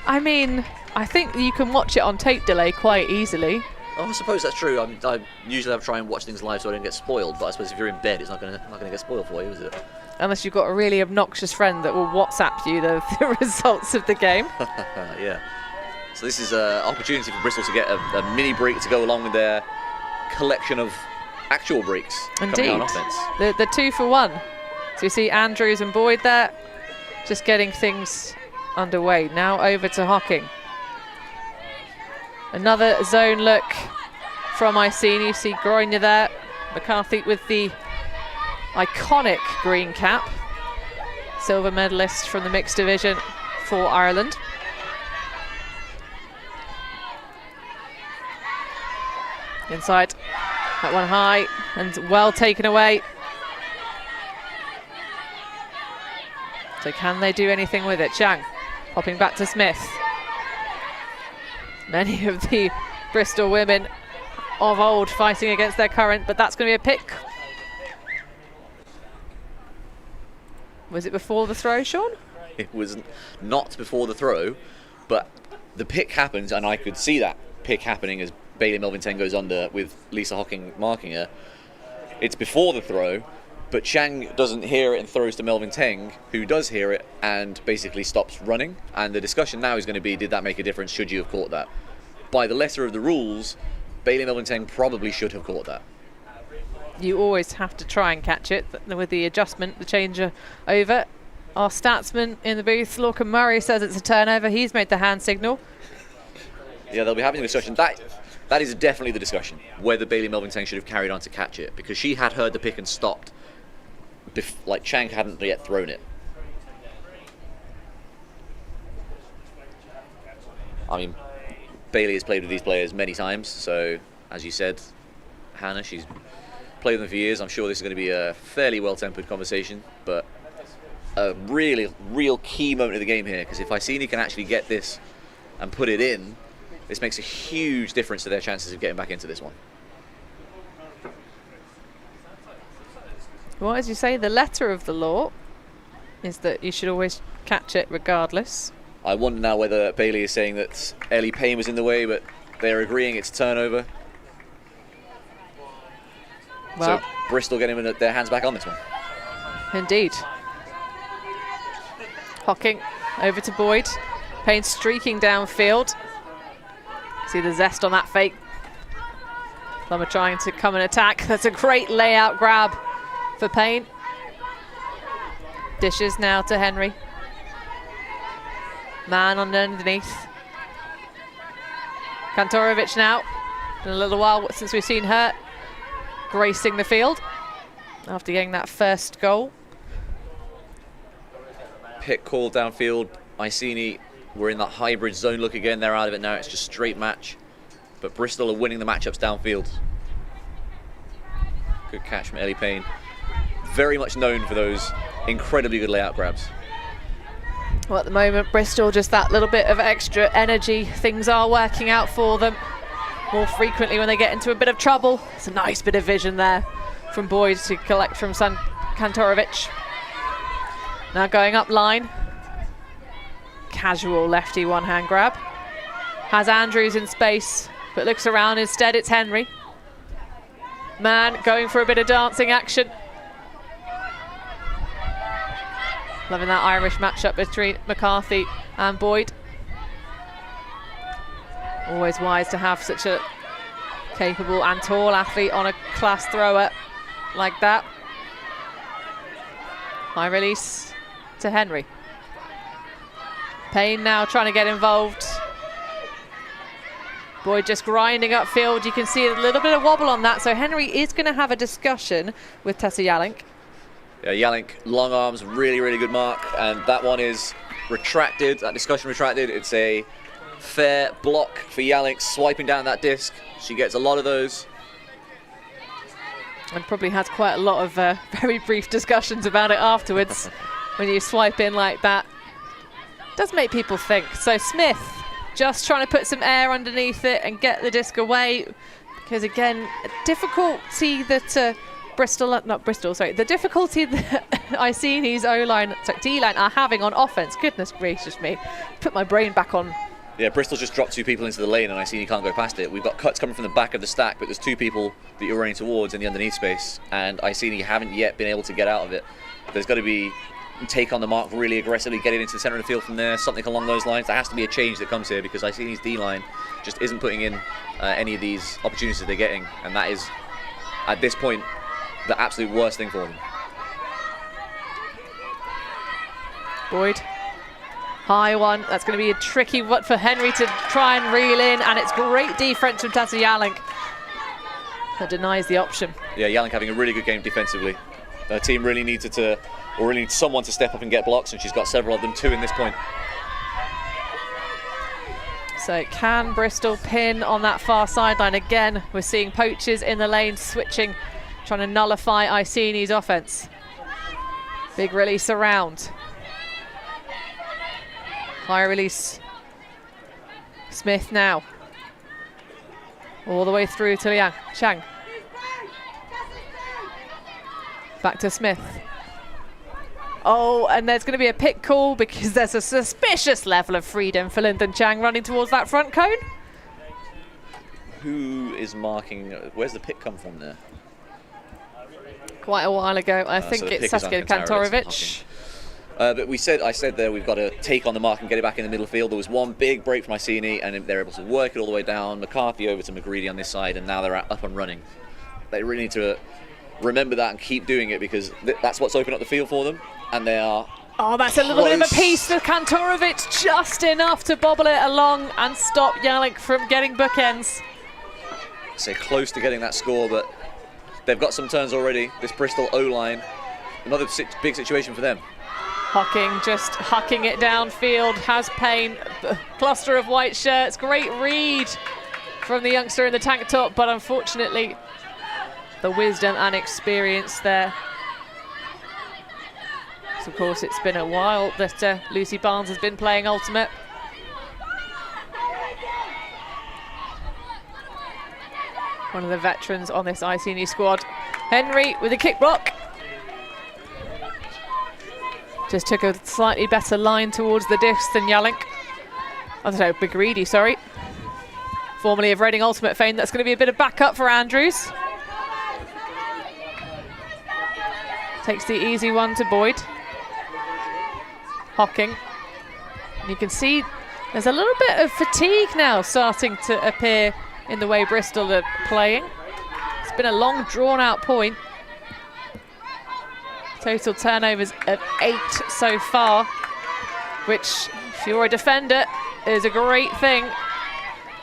I mean, I think you can watch it on tape delay quite easily. Oh, I suppose that's true. I usually try and watch things live so I don't get spoiled, but I suppose if you're in bed, it's not gonna get spoiled for you, is it? Unless you've got a really obnoxious friend that will WhatsApp you the results of the game. Yeah. So this is an opportunity for Bristol to get a mini break to go along with their collection of actual breaks coming out on offense. The 2 for 1. So you see Andrews and Boyd there, just getting things underway. Now over to Hocking. Another zone look from Iceni. You see Groiner there. McCarthy with the iconic green cap. Silver medalist from the mixed division for Ireland. Inside, that one high and well taken away. So can they do anything with it? Chang hopping back to Smith. Many of the Bristol women of old fighting against their current, but that's going to be a pick. Was it before the throw, Sean? It was not before the throw, but the pick happens, and I could see that pick happening as Bailey Melvin-Teng goes under with Lisa Hocking marking her. It's before the throw, but Chang doesn't hear it and throws to Melvin-Teng, who does hear it and basically stops running. And the discussion now is going to be, did that make a difference? Should you have caught that? By the letter of the rules, Bailey Melvin-Teng probably should have caught that. You always have to try and catch it with the adjustment, the changer over. Our statsman in the booth, Lorcan Murray, says it's a turnover. He's made the hand signal. Yeah, they'll be having a discussion. That is definitely the discussion, whether Bailey Melvin-Teng should have carried on to catch it, because she had heard the pick and stopped, like Chang hadn't yet thrown it. I mean, Bailey has played with these players many times, so as you said, Hannah, she's played with them for years. I'm sure this is going to be a fairly well-tempered conversation, but a real key moment of the game here, because if Iceni can actually get this and put it in, this makes a huge difference to their chances of getting back into this one. Well, as you say, the letter of the law is that you should always catch it regardless. I wonder now whether Bailey is saying that Ellie Payne was in the way, but they're agreeing it's turnover. Well, so Bristol getting their hands back on this one. Indeed. Hocking over to Boyd. Payne streaking downfield. See the zest on that fake. Plummer trying to come and attack. That's a great layout grab for Payne. Dishes now to Henry. Man underneath. Kantorovich now. In a little while since we've seen her gracing the field after getting that first goal. Pick call downfield. Iceni, we're in that hybrid zone look again. They're out of it now. It's just straight match. But Bristol are winning the matchups downfield. Good catch from Ellie Payne. Very much known for those incredibly good layout grabs. Well, at the moment, Bristol just that little bit of extra energy. Things are working out for them more frequently when they get into a bit of trouble. It's a nice bit of vision there from Boyd to collect from Kantorovich. Now going up line. Casual lefty one-hand grab. Has Andrews in space, but looks around. Instead, it's Henry. Man going for a bit of dancing action. Loving that Irish matchup between McCarthy and Boyd. Always wise to have such a capable and tall athlete on a class thrower like that. High release to Henry. Payne now trying to get involved. Boyd just grinding upfield. You can see a little bit of wobble on that. So Henry is going to have a discussion with Tessa Yalink. Yeah, Yalink, long arms, really good mark. And that one is retracted, that discussion retracted. It's a fair block for Yalink, swiping down that disc. She gets a lot of those. And probably has quite a lot of very brief discussions about it afterwards. When you swipe in like that. Does make people think. So Smith just trying to put some air underneath it and get the disc away, because again, difficulty that the difficulty that Iceni's D-line are having on offense. Goodness gracious me, put my brain back on. Yeah, Bristol's just dropped two people into the lane and Iceni can't go past it. We've got cuts coming from the back of the stack, but there's two people that you're running towards in the underneath space, and Iceni haven't yet been able to get out of it. There's got to be take on the mark really aggressively, get it into the centre of the field from there, something along those lines. There has to be a change that comes here, because Iceni's D-line just isn't putting in any of these opportunities that they're getting, and that is, at this point, the absolute worst thing for them. Boyd, high one. That's going to be a tricky one for Henry to try and reel in, and it's great defence from Tessa Yalink that denies the option. Yeah, Yalink having a really good game defensively. Her team really needs someone to step up and get blocks, and she's got several of them, two in this point. So can Bristol pin on that far sideline again? We're seeing poachers in the lane switching, trying to nullify Iceni's offense. Big release around. High release. Smith now. All the way through to Chang. Back to Smith. Oh, and there's going to be a pick call because there's a suspicious level of freedom for Lyndon Chang running towards that front cone. Who is marking? Where's the pick come from there? Quite a while ago. I think it's Saskia Kantorovich. But I said there, we've got to take on the mark and get it back in the middle field. There was one big break from Iceni, and they're able to work it all the way down. McCarthy over to McGreedy on this side, and now they're up and running. They really need to remember that and keep doing it, because that's what's opened up the field for them, and they are. Oh, that's a little bit of a piece for Kantorovich, just enough to bobble it along and stop Yalink from getting bookends. say, close to getting that score, but they've got some turns already. This Bristol O-line, another big situation for them. Hocking just hucking it downfield, has pain, cluster of white shirts, great read from the youngster in the tank top, but unfortunately the wisdom and experience there. So of course it's been a while that Lucy Barnes has been playing Ultimate. One of the veterans on this Iceni squad. Henry with a kick block. Just took a slightly better line towards the disc than Yalink. Oh, no, Bigridi, sorry. Formerly of Reading Ultimate fame. That's going to be a bit of backup for Andrews. Takes the easy one to Boyd. Hocking. And you can see there's a little bit of fatigue now starting to appear in the way Bristol are playing. It's been a long, drawn-out point. Total turnovers of 8 so far, which, if you're a defender, is a great thing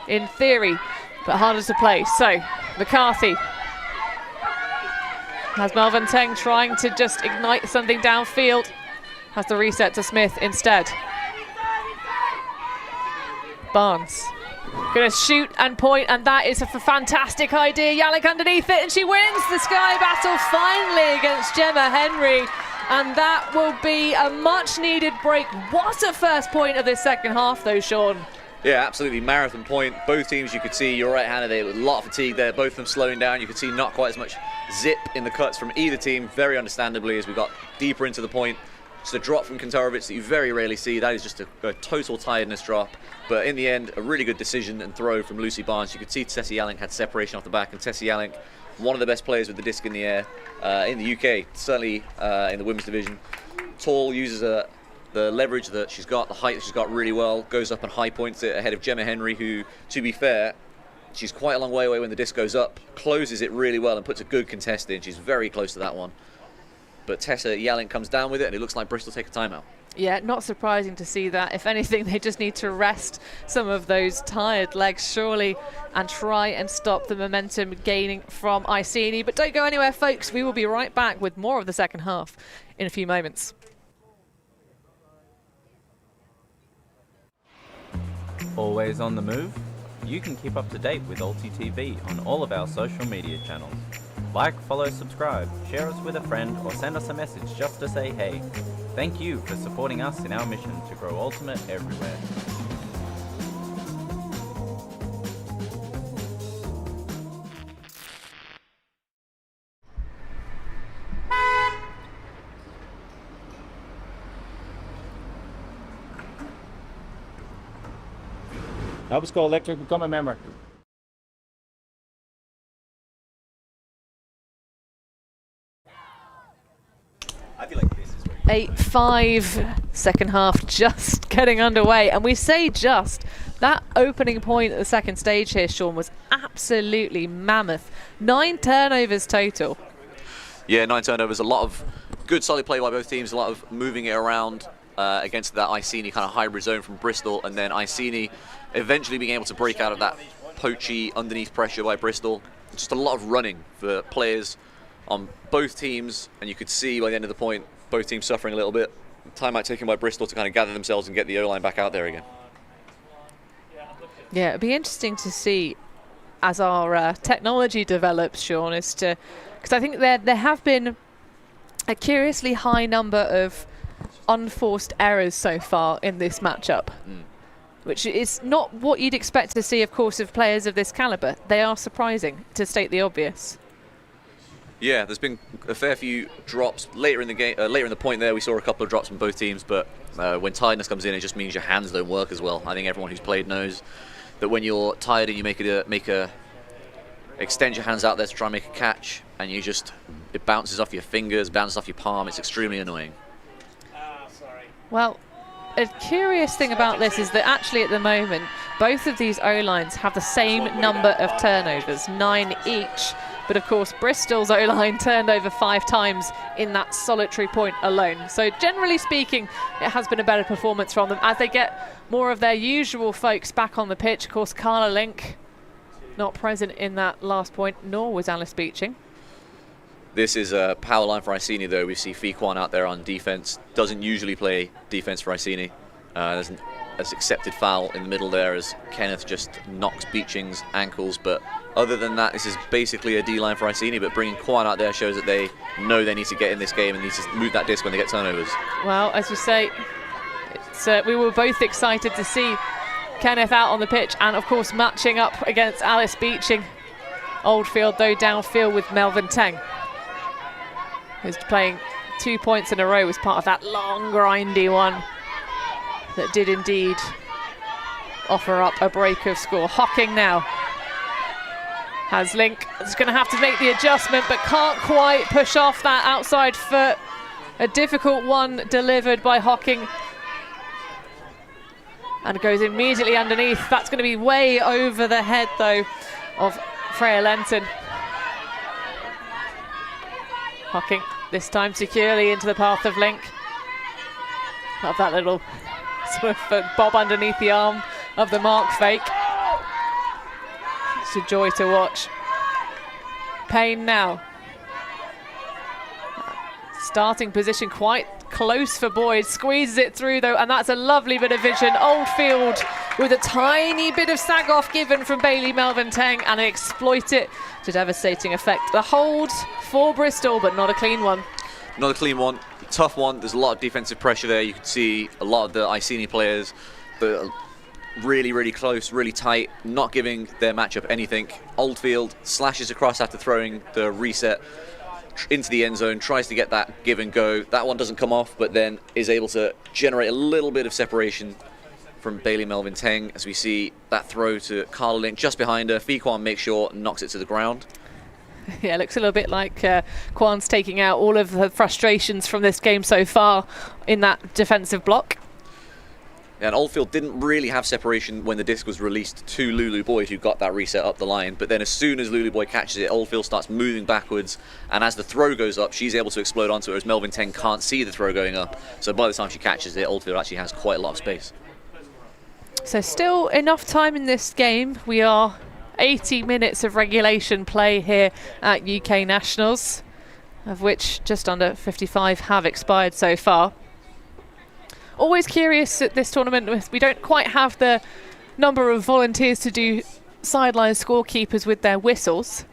in theory, but harder to play. So, McCarthy has Melvin Teng trying to just ignite something downfield. Has the reset to Smith instead. Barnes gonna shoot and point, and that is a fantastic idea. Yalink underneath it, and she wins the sky battle finally against Gemma Henry, and that will be a much needed break. What a first point of this second half though, Sean. Yeah, absolutely, marathon point. Both teams, you could see, you're right-handed, there was a lot of fatigue there, both of them slowing down. You could see not quite as much zip in the cuts from either team, very understandably, as we got deeper into the point. Just a drop from Kantarovich that you very rarely see. That is just a total tiredness drop. But in the end, a really good decision and throw from Lucy Barnes. You could see Tessie Yalink had separation off the back, and Tessie Yalink, one of the best players with the disc in the air in the UK, certainly in the women's division. Tall, uses the leverage that she's got, the height that she's got really well, goes up and high points it ahead of Gemma Henry, who, to be fair, she's quite a long way away when the disc goes up, closes it really well and puts a good contest in. She's very close to that one. But Tessa Yalink comes down with it, and it looks like Bristol take a timeout. Yeah, not surprising to see that. If anything, they just need to rest some of those tired legs, surely, and try and stop the momentum gaining from Iceni. But don't go anywhere, folks. We will be right back with more of the second half in a few moments. Always on the move? You can keep up to date with ULTI.TV on all of our social media channels. Like, follow, subscribe, share us with a friend, or send us a message just to say hey. Thank you for supporting us in our mission to grow Ultimate everywhere. Nova Scotia Electric, become a member. I feel like this is where 8-5, second half just getting underway. And we say just, that opening point at the second stage here, Sean, was absolutely mammoth. 9 turnovers total. Yeah, 9 turnovers, a lot of good solid play by both teams, a lot of moving it around against that Iceni kind of hybrid zone from Bristol, and then Iceni eventually being able to break out of that poachy underneath pressure by Bristol. Just a lot of running for players on both teams, and you could see by the end of the point, both teams suffering a little bit. Timeout taken by Bristol to kind of gather themselves and get the O-line back out there again. Yeah, it'd be interesting to see as our technology develops, Sean, as to, because I think there have been a curiously high number of unforced errors so far in this matchup, which is not what you'd expect to see, of course, of players of this caliber. They are surprising, to state the obvious. Yeah, there's been a fair few drops later in the game. Later in the point there, we saw a couple of drops from both teams, but when tiredness comes in, it just means your hands don't work as well. I think everyone who's played knows that when you're tired and you extend your hands out there to try and make a catch, and it bounces off your fingers, bounces off your palm. It's extremely annoying. Well, a curious thing about this is that actually at the moment, both of these O-lines have the same number of turnovers, 9 each. But of course, Bristol's O-line turned over 5 times in that solitary point alone. So generally speaking, it has been a better performance from them as they get more of their usual folks back on the pitch. Of course, Carla Link not present in that last point, nor was Alice Beeching. This is a power line for Iceni, though. We see Fiquan out there on defence. Doesn't usually play defence for Iceni. There's an accepted foul in the middle there as Kenneth just knocks Beeching's ankles. But other than that, this is basically a D-line for Iceni. But bringing Kwan out there shows that they know they need to get in this game and need to move that disc when they get turnovers. Well, as you say, we were both excited to see Kenneth out on the pitch and, of course, matching up against Alice Beeching. Oldfield, though, downfield with Melvin Teng, who's playing 2 points in a row as part of that long, grindy one that did indeed offer up a break of score. Hocking now has Link. Is going to have to make the adjustment, but can't quite push off that outside foot. A difficult one delivered by Hocking. And goes immediately underneath. That's going to be way over the head, though, of Freya Lenton. Hocking this time securely into the path of Link. Love that little sort of bob underneath the arm of the mark fake. It's a joy to watch. Payne now. Starting position quite close for Boyd. Squeezes it through, though, and that's a lovely bit of vision. Oldfield with a tiny bit of sag-off given from Bailey Melvin Teng, and they exploit it to devastating effect. The hold for Bristol, but not a clean one. Not a clean one. Tough one. There's a lot of defensive pressure there. You can see a lot of the Iceni players that are really, really close, really tight, not giving their matchup anything. Oldfield slashes across after throwing the reset into the end zone, tries to get that give and go. That one doesn't come off, but then is able to generate a little bit of separation from Bailey Melvin Teng, as we see that throw to Carla Link just behind her. Fiquan makes sure, knocks it to the ground. Yeah, looks a little bit like Kwan's taking out all of the frustrations from this game so far in that defensive block. And Oldfield didn't really have separation when the disc was released to Lulu Boyd, who got that reset up the line. But then as soon as Lulu Boyd catches it, Oldfield starts moving backwards. And as the throw goes up, she's able to explode onto it, whereas Melvin Teng can't see the throw going up. So by the time she catches it, Oldfield actually has quite a lot of space. So still enough time in this game. We are 80 minutes of regulation play here at UK Nationals, of which just under 55 have expired so far. Always curious at this tournament, we don't quite have the number of volunteers to do sideline scorekeepers with their whistles.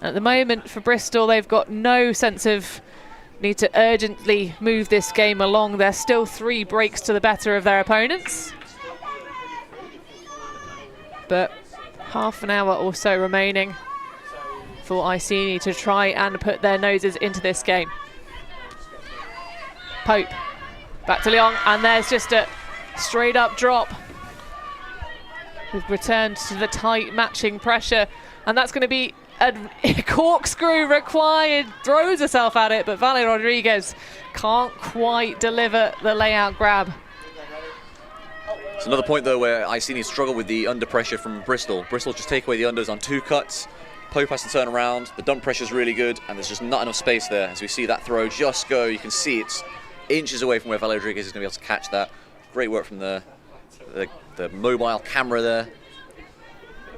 At the moment for Bristol, they've got no sense of need to urgently move this game along. There's still 3 breaks to the better of their opponents. But half an hour or so remaining for Iceni to try and put their noses into this game. Pope, back to Leong, and there's just a straight up drop. We've returned to the tight matching pressure, and that's going to be a corkscrew required. Throws herself at it, but Vale Rodriguez can't quite deliver the layout grab. It's another point, though, where Iceni struggle with the under pressure from Bristol. Bristol just take away the unders on 2 cuts. Pope has to turn around. The dump pressure is really good, and there's just not enough space there. As we see that throw just go, you can see it's inches away from where Vale Rodriguez is going to be able to catch that. Great work from the mobile camera there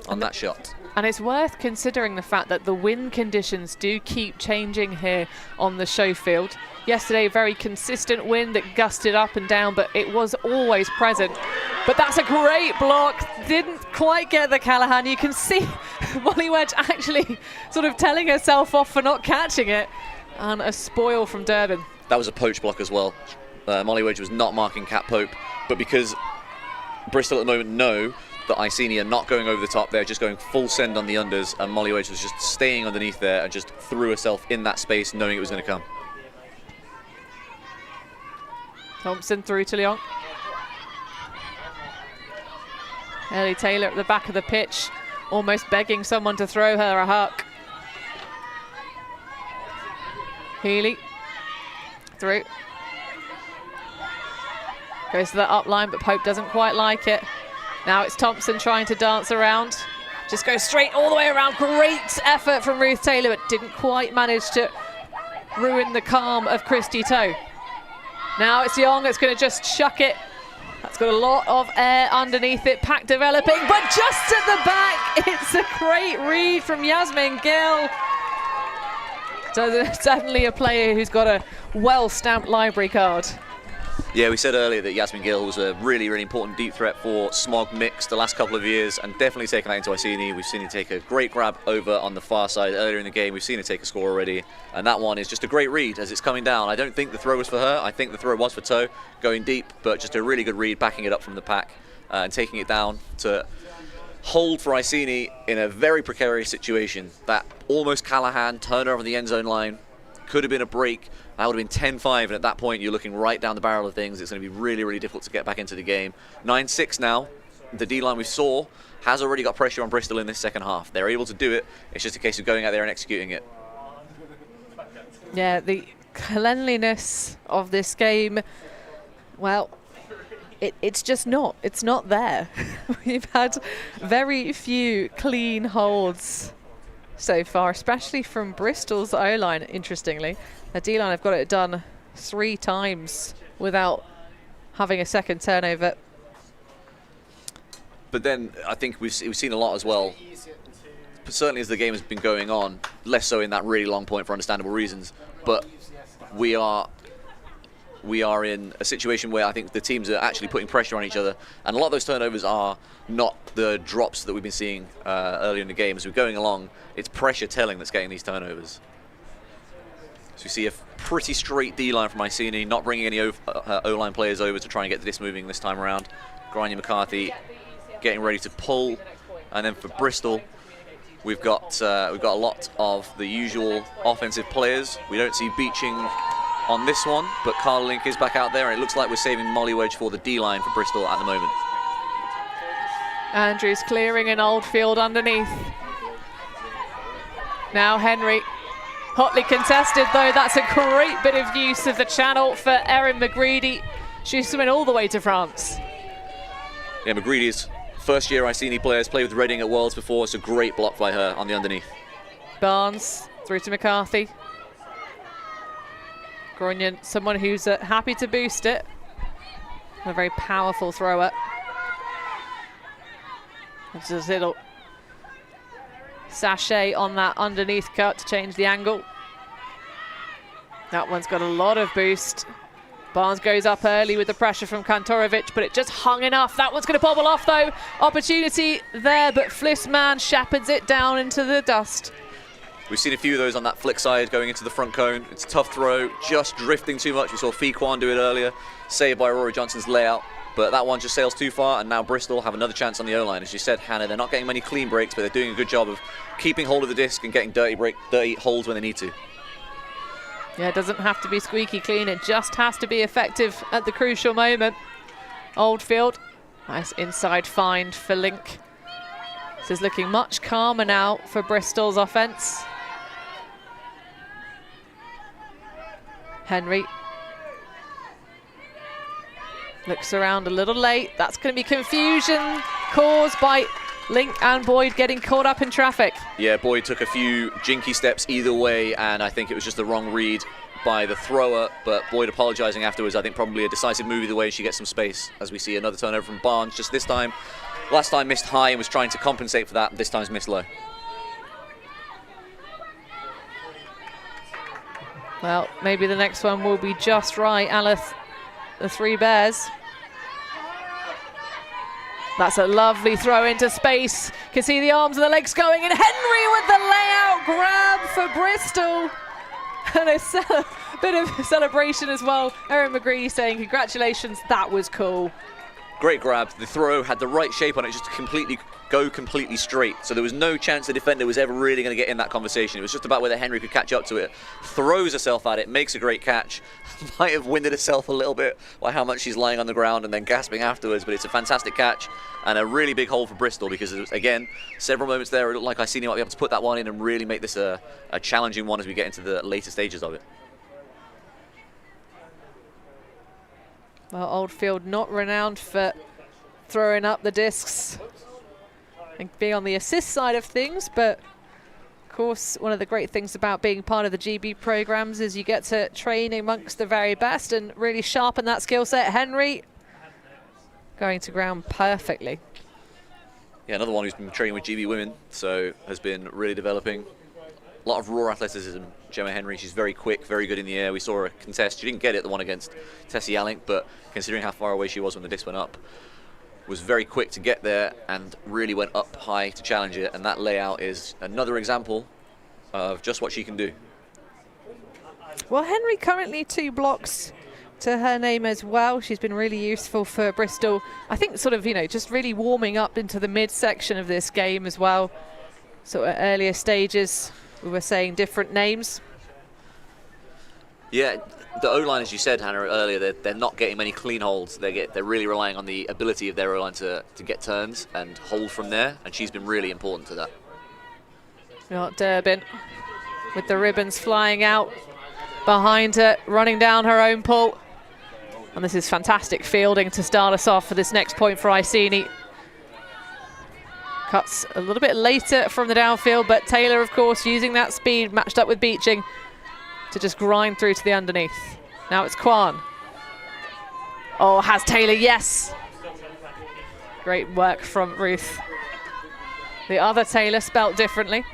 on that shot. And it's worth considering the fact that the wind conditions do keep changing here on the show field. Yesterday, very consistent wind that gusted up and down, but it was always present. But that's a great block. Didn't quite get the Callahan. You can see Molly Wedge actually sort of telling herself off for not catching it. And a spoil from Durbin. That was a poach block as well. Molly Wedge was not marking Cat Pope, but because Bristol at the moment know that Iceni are not going over the top, they're just going full send on the unders, and Molly Wedge was just staying underneath there and just threw herself in that space knowing it was going to come. Thompson through to Leong. Ellie Taylor at the back of the pitch, almost begging someone to throw her a huck. Healy through. Goes to the up line, but Pope doesn't quite like it. Now it's Thompson trying to dance around. Just goes straight all the way around. Great effort from Ruth Taylor, but didn't quite manage to ruin the calm of Christy Toe. Now it's Young that's going to just chuck it. That's It's got a lot of air underneath it, pack developing, but just at the back, it's a great read from Yasmin Gill. So certainly a player who's got a well-stamped library card. Yeah, we said earlier that Yasmin Gill was a really, really important deep threat for Smog Mixed the last couple of years, and definitely taken that into Iceni. We've seen her take a great grab over on the far side earlier in the game. We've seen her take a score already, and that one is just a great read as it's coming down. I don't think the throw was for her. I think the throw was for Toe, going deep, but just a really good read, backing it up from the pack and taking it down to hold for Iceni in a very precarious situation. That almost Callahan turnover on the end zone line could have been a break. That would have been 10-5, and at that point you're looking right down the barrel of things. It's going to be really, really difficult to get back into the game. 9-6 now. The D-line we saw has already got pressure on Bristol in this second half. They're able to do it. It's just a case of going out there and executing it. Yeah, the cleanliness of this game, well, it's just not. It's not there. We've had very few clean holds so far, especially from Bristol's O-line, interestingly. The D-line have got it done 3 times without having a second turnover. But then I think we've seen a lot as well, certainly as the game has been going on, less so in that really long point for understandable reasons, but we are in a situation where I think the teams are actually putting pressure on each other, and a lot of those turnovers are not the drops that we've been seeing earlier in the game. As we're going along, it's pressure telling that's getting these turnovers. So we see a pretty straight D-line from Iceni, not bringing any O-line players over to try and get this moving this time around. Grania McCarthy getting ready to pull, and then for Bristol, we've got a lot of the usual offensive players. We don't see Beeching on this one, but Carl Link is back out there, and it looks like we're saving Molly Wedge for the D-line for Bristol at the moment. Andrews clearing an Oldfield underneath. Now Henry, hotly contested though. That's a great bit of use of the channel for Erin McGreedy. She's swimming all the way to France. Yeah, McGreedy's first year Iceni players, played with Reading at Worlds before. It's a great block by her on the underneath. Barnes through to McCarthy. Grunion, someone who's happy to boost it. A very powerful thrower. It's a little sachet on that underneath cut to change the angle. That one's got a lot of boost. Barnes goes up early with the pressure from Kantorovic, but it just hung enough. That one's going to bobble off though. Opportunity there, but Flissman shepherds it down into the dust. We've seen a few of those on that flick side going into the front cone. It's a tough throw, just drifting too much. We saw Fee Kwan do it earlier, saved by Rory Johnson's layout, but that one just sails too far, and now Bristol have another chance on the O-line. As you said, Hannah, they're not getting many clean breaks, but they're doing a good job of keeping hold of the disc and getting dirty holds when they need to. Yeah, it doesn't have to be squeaky clean, it just has to be effective at the crucial moment. Oldfield, nice inside find for Link. This is looking much calmer now for Bristol's offense. Henry looks around a little late. That's going to be confusion caused by Link and Boyd getting caught up in traffic. Yeah, Boyd took a few jinky steps either way, and I think it was just the wrong read by the thrower, but Boyd apologising afterwards. I think probably a decisive move either way. She gets some space as we see another turnover from Barnes, just this time. Last time missed high and was trying to compensate for that. This time's missed low. Well, maybe the next one will be just right. Aleth, the 3 Bears. That's a lovely throw into space. Can see the arms and the legs going, and Henry with the layout grab for Bristol. And a bit of celebration as well. Erin McGreedy saying, congratulations, that was cool. Great grab. The throw had the right shape on it, just to go completely straight. So there was no chance the defender was ever really going to get in that conversation. It was just about whether Henry could catch up to it. Throws herself at it, makes a great catch. Might have winded herself a little bit by how much she's lying on the ground and then gasping afterwards, but it's a fantastic catch and a really big hole for Bristol, because it was, again, several moments there it looked like Iceni might be able to put that one in and really make this a challenging one as we get into the later stages of it. Well, Oldfield not renowned for throwing up the discs and being on the assist side of things, but of course one of the great things about being part of the GB programs is you get to train amongst the very best and really sharpen that skill set. Henry going to ground perfectly. Yeah, another one who's been training with GB Women, so has been really developing. A lot of raw athleticism. Gemma Henry, she's very quick, very good in the air. We saw her contest. She didn't get it, the one against Tessie Alink, but considering how far away she was when the disc went up, was very quick to get there and really went up high to challenge it. And that layout is another example of just what she can do. Well, Henry currently 2 blocks to her name as well. She's been really useful for Bristol. I think sort of, just really warming up into the midsection of this game as well. Sort of earlier stages, we were saying different names. Yeah, the O-line, as you said, Hannah, earlier, they're not getting many clean holds. They're really relying on the ability of their O-line to get turns and hold from there, and she's been really important to that. Got Durbin with the ribbons flying out behind her, running down her own pull. And this is fantastic fielding to start us off for this next point for Iceni. Cuts a little bit later from the downfield, but Taylor, of course, using that speed matched up with Beeching to just grind through to the underneath. Now it's Kwan. Oh, has Taylor, yes. Great work from Ruth. The other Taylor spelt differently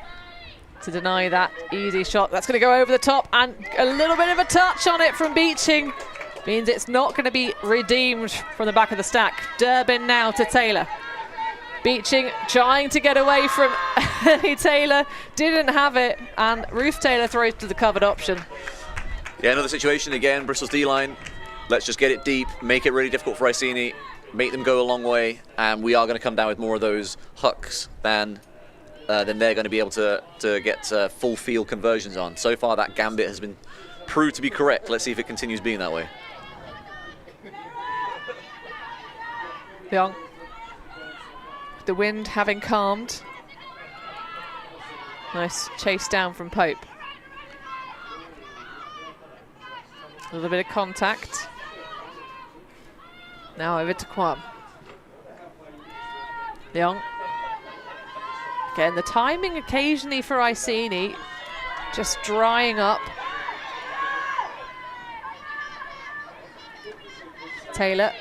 to deny that easy shot. That's going to go over the top, and a little bit of a touch on it from Beeching. Means it's not going to be redeemed from the back of the stack. Durbin now to Taylor. Beeching trying to get away from Taylor, didn't have it, and Ruth Taylor throws to the covered option. Yeah, another situation again, Bristol's D-line. Let's just get it deep, make it really difficult for Iceni, make them go a long way, and we are going to come down with more of those hucks than they're going to be able to get full field conversions on. So far that gambit has been proved to be correct. Let's see if it continues being that way. Young. The wind having calmed. Nice chase down from Pope. A little bit of contact. Now over to Kwam. Young. Again, the timing occasionally for Iceni just drying up. Taylor.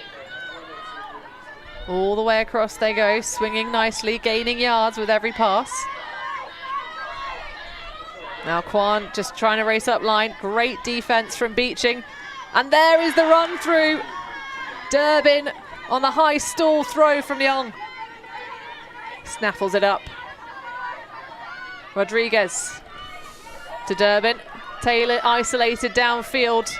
All the way across they go, swinging nicely, gaining yards with every pass. Now Kwan just trying to race up line. Great defense from Beeching. And there is the run through. Durbin on the high stall throw from Young. Snaffles it up. Rodriguez to Durbin. Taylor isolated downfield.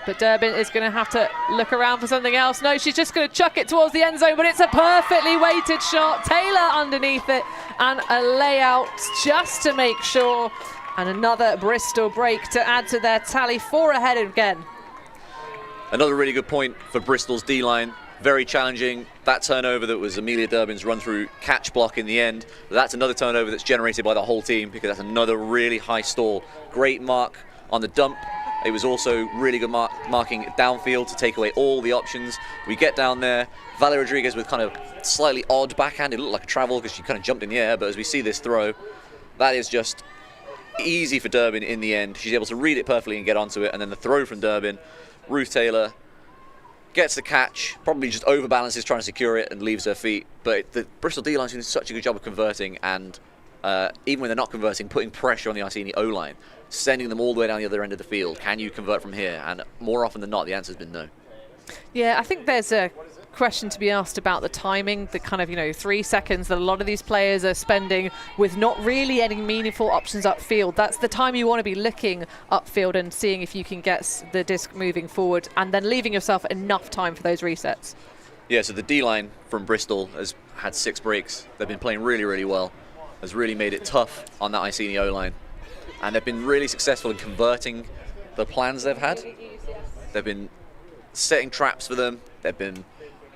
But Durbin is going to have to look around for something else. No, she's just going to chuck it towards the end zone, but it's a perfectly weighted shot. Taylor underneath it, and a layout just to make sure. And another Bristol break to add to their tally. 4 ahead again. Another really good point for Bristol's D-line. Very challenging. That turnover that was Amelia Durbin's run-through catch block in the end, that's another turnover that's generated by the whole team, because that's another really high stall. Great mark on the dump. It was also really good marking downfield to take away all the options. We get down there, Valerie Rodriguez with kind of slightly odd backhand. It looked like a travel because she kind of jumped in the air, but as we see this throw, that is just easy for Durbin in the end. She's able to read it perfectly and get onto it, and then the throw from Durbin, Ruth Taylor gets the catch, probably just overbalances trying to secure it and leaves her feet. But the Bristol D-line's doing such a good job of converting, and even when they're not converting, putting pressure on the Iceni O-line, sending them all the way down the other end of the field. Can you convert from here? And more often than not, the answer's been no. Yeah, I think there's a question to be asked about the timing, the kind of 3 seconds that a lot of these players are spending with not really any meaningful options upfield. That's the time you want to be looking upfield and seeing if you can get the disc moving forward, and then leaving yourself enough time for those resets. Yeah, so the D-line from Bristol has had 6 breaks. They've been playing really, really well. Has really made it tough on that Iceni O-line. And they've been really successful in converting the plans they've had. They've been setting traps for them. They've been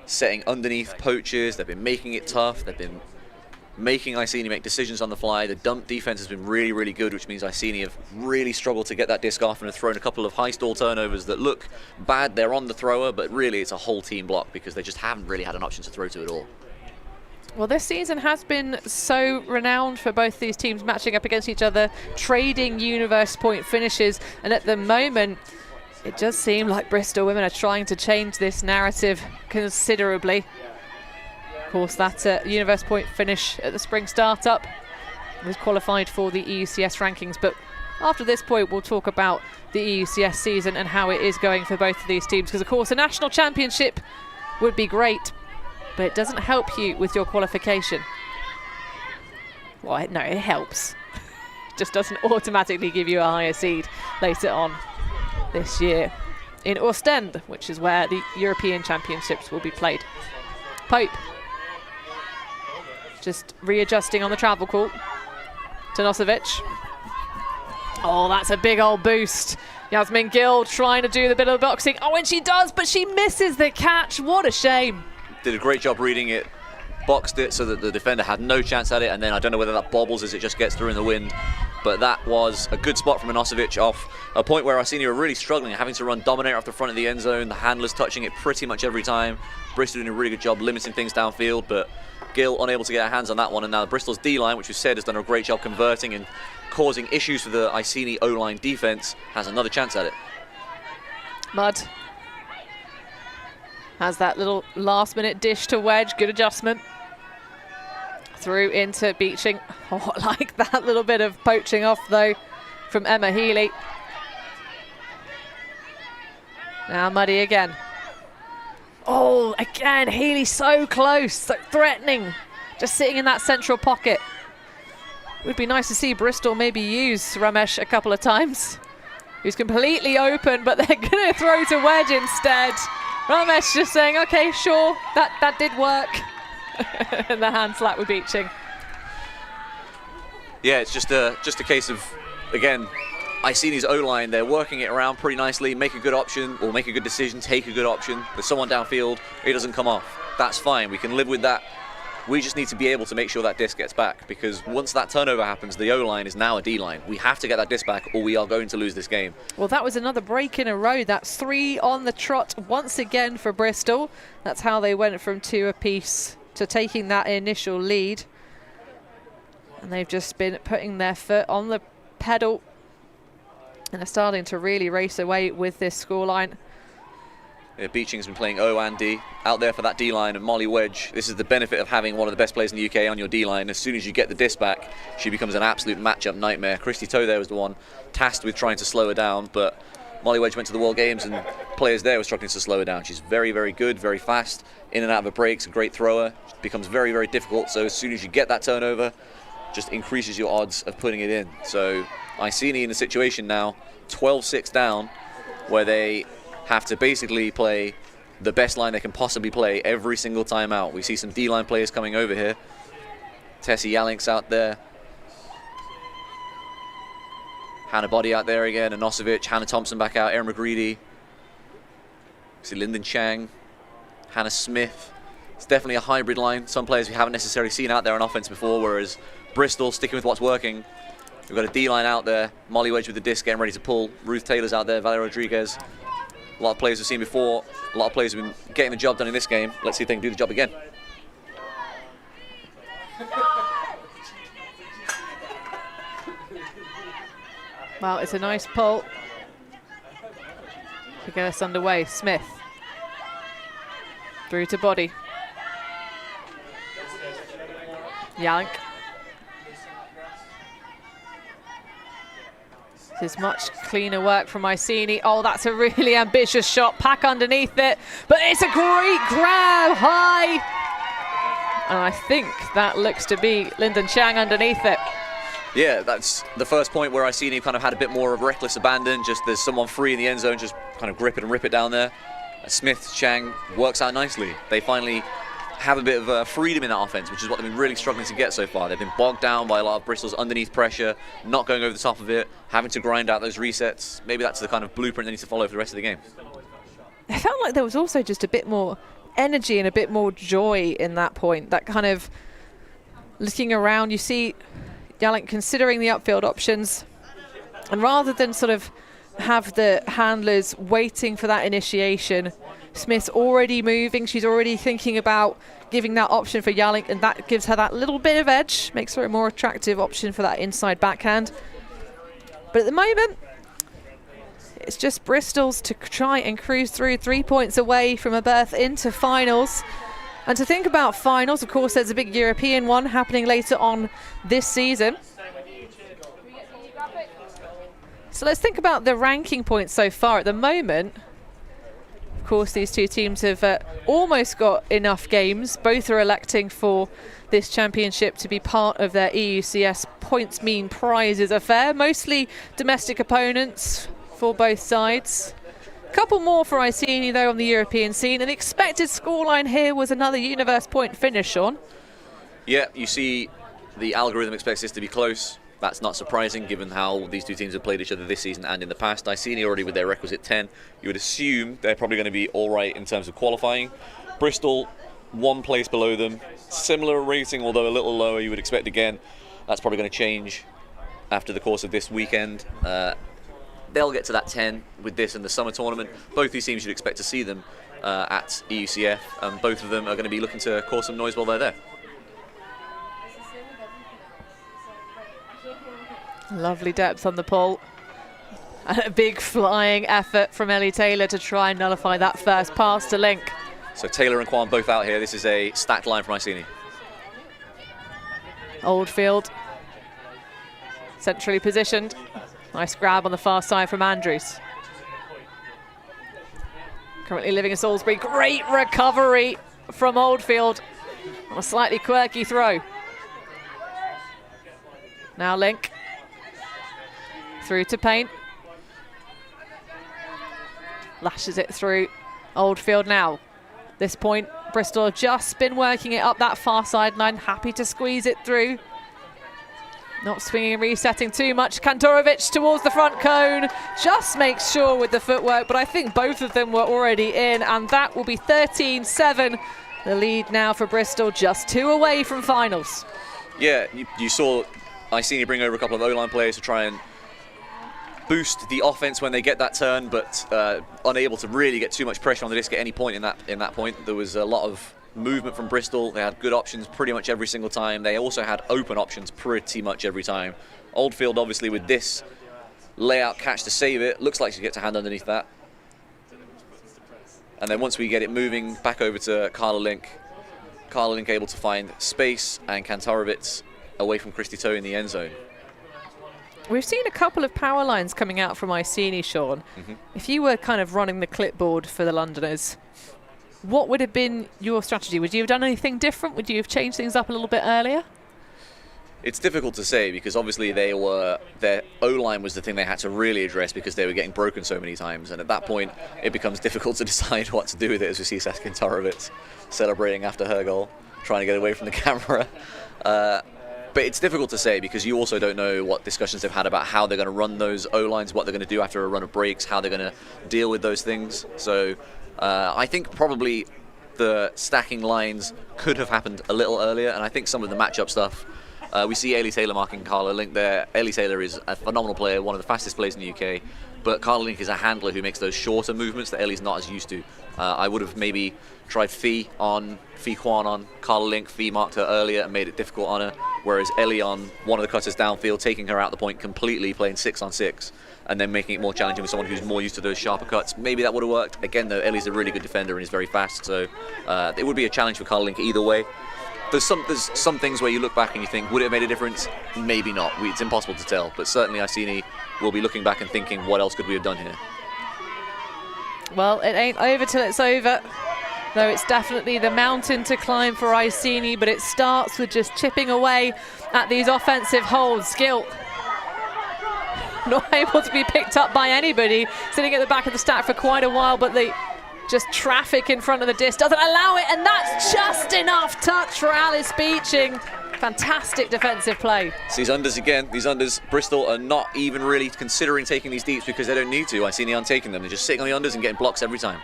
setting underneath poachers. They've been making it tough. They've been making Iceni make decisions on the fly. The dump defense has been really, really good, which means Iceni have really struggled to get that disc off and have thrown a couple of high stall turnovers that look bad. They're on the thrower, but really it's a whole team block because they just haven't really had an option to throw to at all. Well, this season has been so renowned for both these teams matching up against each other, trading universe point finishes, and at the moment It does seem like Bristol women are trying to change this narrative considerably. Of course, that Universe Point finish at the spring startup was qualified for the EUCS rankings, but after this point we'll talk about the EUCS season and how it is going for both of these teams, because of course a national championship would be great, but it doesn't help you with your qualification. Well, no, it helps. It just doesn't automatically give you a higher seed later on this year in Ostend, which is where the European Championships will be played. Pope just readjusting on the travel call. Tanosevic. Oh, that's a big old boost. Yasmin Gill trying to do the bit of the boxing. Oh, and she does, but she misses the catch. What a shame. Did a great job reading it, boxed it so that the defender had no chance at it, and then I don't know whether that bobbles as it just gets through in the wind, but that was a good spot from Tanosevic off a point where Iceni were really struggling, having to run dominator off the front of the end zone, the handlers touching it pretty much every time. Bristol doing a really good job limiting things downfield, but Gill unable to get her hands on that one, and now Bristol's D-line, which we said has done a great job converting and causing issues for the Iceni O-line defense, has another chance at it. Mudd has that little last-minute dish to Wedge. Good adjustment. Through into Beeching. Oh, I like that little bit of poaching off, though, from Emma Healy. Now Muddy again. Oh, again, Healy so close, so threatening. Just sitting in that central pocket. Would be nice to see Bristol maybe use Ramesh a couple of times. He's completely open, but they're going to throw to Wedge instead. Ramesh just saying, okay, sure, that did work. And the hand slap with Beeching. Yeah, it's just a case of, again, Iceni's O-line, they're working it around pretty nicely, make a good option, or make a good decision, take a good option. There's someone downfield, it doesn't come off. That's fine, we can live with that. We just need to be able to make sure that disc gets back, because once that turnover happens, the O-line is now a D-line. We have to get that disc back or we are going to lose this game. Well, that was another break in a row. That's 3 on the trot once again for Bristol. That's how they went from 2 apiece to taking that initial lead. And they've just been putting their foot on the pedal and are starting to really race away with this scoreline. Yeah, Beeching's been playing O and D out there for that D-line, and Molly Wedge, this is the benefit of having one of the best players in the UK on your D-line. As soon as you get the disc back, she becomes an absolute matchup nightmare. Christy Toe there was the one tasked with trying to slow her down, but Molly Wedge went to the World Games and players there were struggling to slow her down. She's very, very good, very fast, in and out of her breaks, a great thrower. It becomes very, very difficult, so as soon as you get that turnover, just increases your odds of putting it in. So Iceni in a situation now, 12-6 down, where they have to basically play the best line they can possibly play every single time out. We see some D-line players coming over here. Tessie Yalink's out there. Hannah Body out there again, Tanosevic, Hannah Thompson back out, Erin McGreedy. See Lyndon Chang, Hannah Smith. It's definitely a hybrid line. Some players we haven't necessarily seen out there on offense before, whereas Bristol sticking with what's working. We've got a D-line out there, Molly Wedge with the disc getting ready to pull. Ruth Taylor's out there, Valerie Rodriguez. A lot of players we've seen before, a lot of players have been getting the job done in this game. Let's see if they can do the job again. Well, it's a nice pull to get us underway. Smith through to Body. Yalink. This is much cleaner work from Iceni. Oh, that's a really ambitious shot. Pack underneath it, but it's a great grab high. And I think that looks to be Lyndon Chang underneath it. Yeah, that's the first point where Iceni kind of had a bit more of reckless abandon. Just there's someone free in the end zone, just kind of grip it and rip it down there. Smith, Chang works out nicely. They finally have a bit of freedom in that offense, which is what they've been really struggling to get so far. They've been bogged down by a lot of Bristol's underneath pressure, not going over the top of it, having to grind out those resets. Maybe that's the kind of blueprint they need to follow for the rest of the game. I felt like there was also just a bit more energy and a bit more joy in that point. That kind of looking around, you see Yalink considering the upfield options, and rather than sort of have the handlers waiting for that initiation, Smith's already moving. She's already thinking about giving that option for Yalink, and that gives her that little bit of edge, makes her a more attractive option for that inside backhand. But at the moment, It's just Bristol's to try and cruise through, 3 points away from a berth into finals. And to think about finals, of course, there's a big European one happening later on this season. So let's think about the ranking points so far at the moment. Of course, these two teams have almost got enough games. Both are electing for this championship to be part of their EUCS points mean prizes affair. Mostly domestic opponents for both sides. A couple more for Iceni though on the European scene. An expected scoreline here was another universe point finish, Sean. Yeah, you see the algorithm expects this to be close. That's not surprising given how these two teams have played each other this season and in the past. Iceni already with their requisite 10. You would assume they're probably going to be all right in terms of qualifying. Bristol, 1 place below them. Similar rating, although a little lower, you would expect again. That's probably going to change after the course of this weekend. They'll get to that 10 with this and the summer tournament. Both these teams you'd expect to see them at EUCF. Both of them are going to be looking to cause some noise while they're there. Lovely depth on the pole. And a big flying effort from Ellie Taylor to try and nullify that first pass to Link. So Taylor and Kwan both out here. This is a stacked line from Iceni. Oldfield, centrally positioned. Nice grab on the far side from Andrews. Currently living in Salisbury. Great recovery from Oldfield on a slightly quirky throw. Now Link. Through to Payne. Lashes it through. Oldfield now. This point, Bristol have just been working it up that far sideline. Happy to squeeze it through. Not swinging and resetting too much. Kantorovic towards the front cone. Just makes sure with the footwork, but I think both of them were already in, and that will be 13-7. The lead now for Bristol, just 2 away from finals. Yeah, you saw Iceni bring over a couple of O-line players to try and boost the offense when they get that turn, but unable to really get too much pressure on the disc at any point in that point. There was a lot of movement from Bristol. They had good options pretty much every single time. They also had open options pretty much every time. Oldfield obviously with this layout catch to save it. Looks like she gets a hand underneath that. And then once we get it moving back over to Carla Link able to find space, and Kantorovic away from Christy Toe in the end zone. We've seen a couple of power lines coming out from Iceni, Sean. If you were kind of running the clipboard for the Londoners, what would have been your strategy? Would you have done anything different? Would you have changed things up a little bit earlier? It's difficult to say because obviously their O-line was the thing they had to really address because they were getting broken so many times, and at that point it becomes difficult to decide what to do with it, as we see Saskia Kantorovic celebrating after her goal, trying to get away from the camera. But it's difficult to say because you also don't know what discussions they've had about how they're going to run those O-lines, what they're going to do after a run of breaks, how they're going to deal with those things. So I think probably the stacking lines could have happened a little earlier, and I think some of the matchup stuff, we see Ellie Taylor marking Carla Link there. Ellie Taylor is a phenomenal player, one of the fastest players in the UK, but Carla Link is a handler who makes those shorter movements that Ellie's not as used to. I would have maybe tried Fee Kwan on Carla Link. Fee marked her earlier and made it difficult on her, whereas Ellie on one of the cutters downfield, taking her out the point completely, playing 6-on-6, and then making it more challenging with someone who's more used to those sharper cuts. Maybe that would have worked. Again, though, Ellie's a really good defender and is very fast, so it would be a challenge for Carla Link either way. There's some things where you look back and you think, would it have made a difference? Maybe not. It's impossible to tell, but certainly Iceni will be looking back and thinking, what else could we have done here? Well, it ain't over till it's over. Though it's definitely the mountain to climb for Iceni, but it starts with just chipping away at these offensive holds. Gill not able to be picked up by anybody, sitting at the back of the stack for quite a while, but the just traffic in front of the disc doesn't allow it, and that's just enough touch for Alice Beeching. Fantastic defensive play. These unders again, Bristol are not even really considering taking these deeps because they don't need to. Iceni aren't taking them. They're just sitting on the unders and getting blocks every time.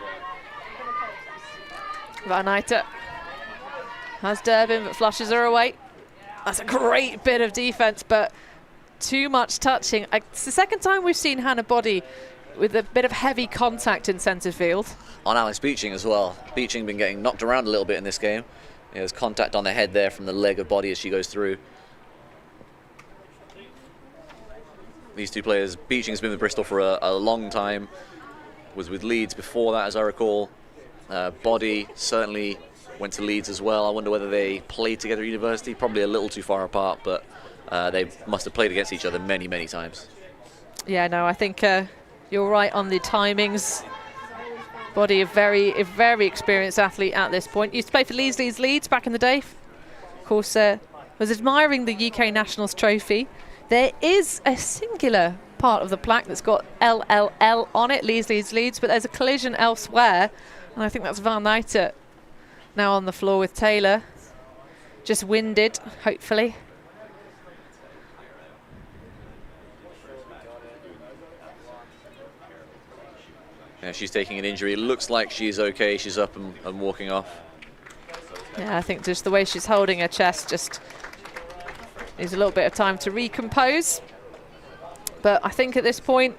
Van Eyter has Durbin, but flushes her away. That's a great bit of defense, but too much touching. It's the second time we've seen Hannah Body with a bit of heavy contact in centre field. On Alice Beeching as well. Beeching been getting knocked around a little bit in this game. There's contact on the head there from the leg of Body as she goes through. these two players. Beeching has been with Bristol for a long time, was with Leeds before that, as I recall. Body certainly went to Leeds as well. I wonder whether they played together at university. Probably a little too far apart, but they must have played against each other many, many times. Yeah, no, I think you're right on the timings. Body, a very experienced athlete at this point. Used to play for Leeds back in the day. Of course, was admiring the UK Nationals trophy. There is a singular part of the plaque that's got LLL on it, Leeds, but there's a collision elsewhere, and I think that's Van Nuiter now on the floor with Taylor. Just winded, hopefully. Yeah, she's taking an injury. It looks like she's okay. She's up and walking off. Yeah, I think just the way she's holding her chest just needs a little bit of time to recompose. But I think at this point,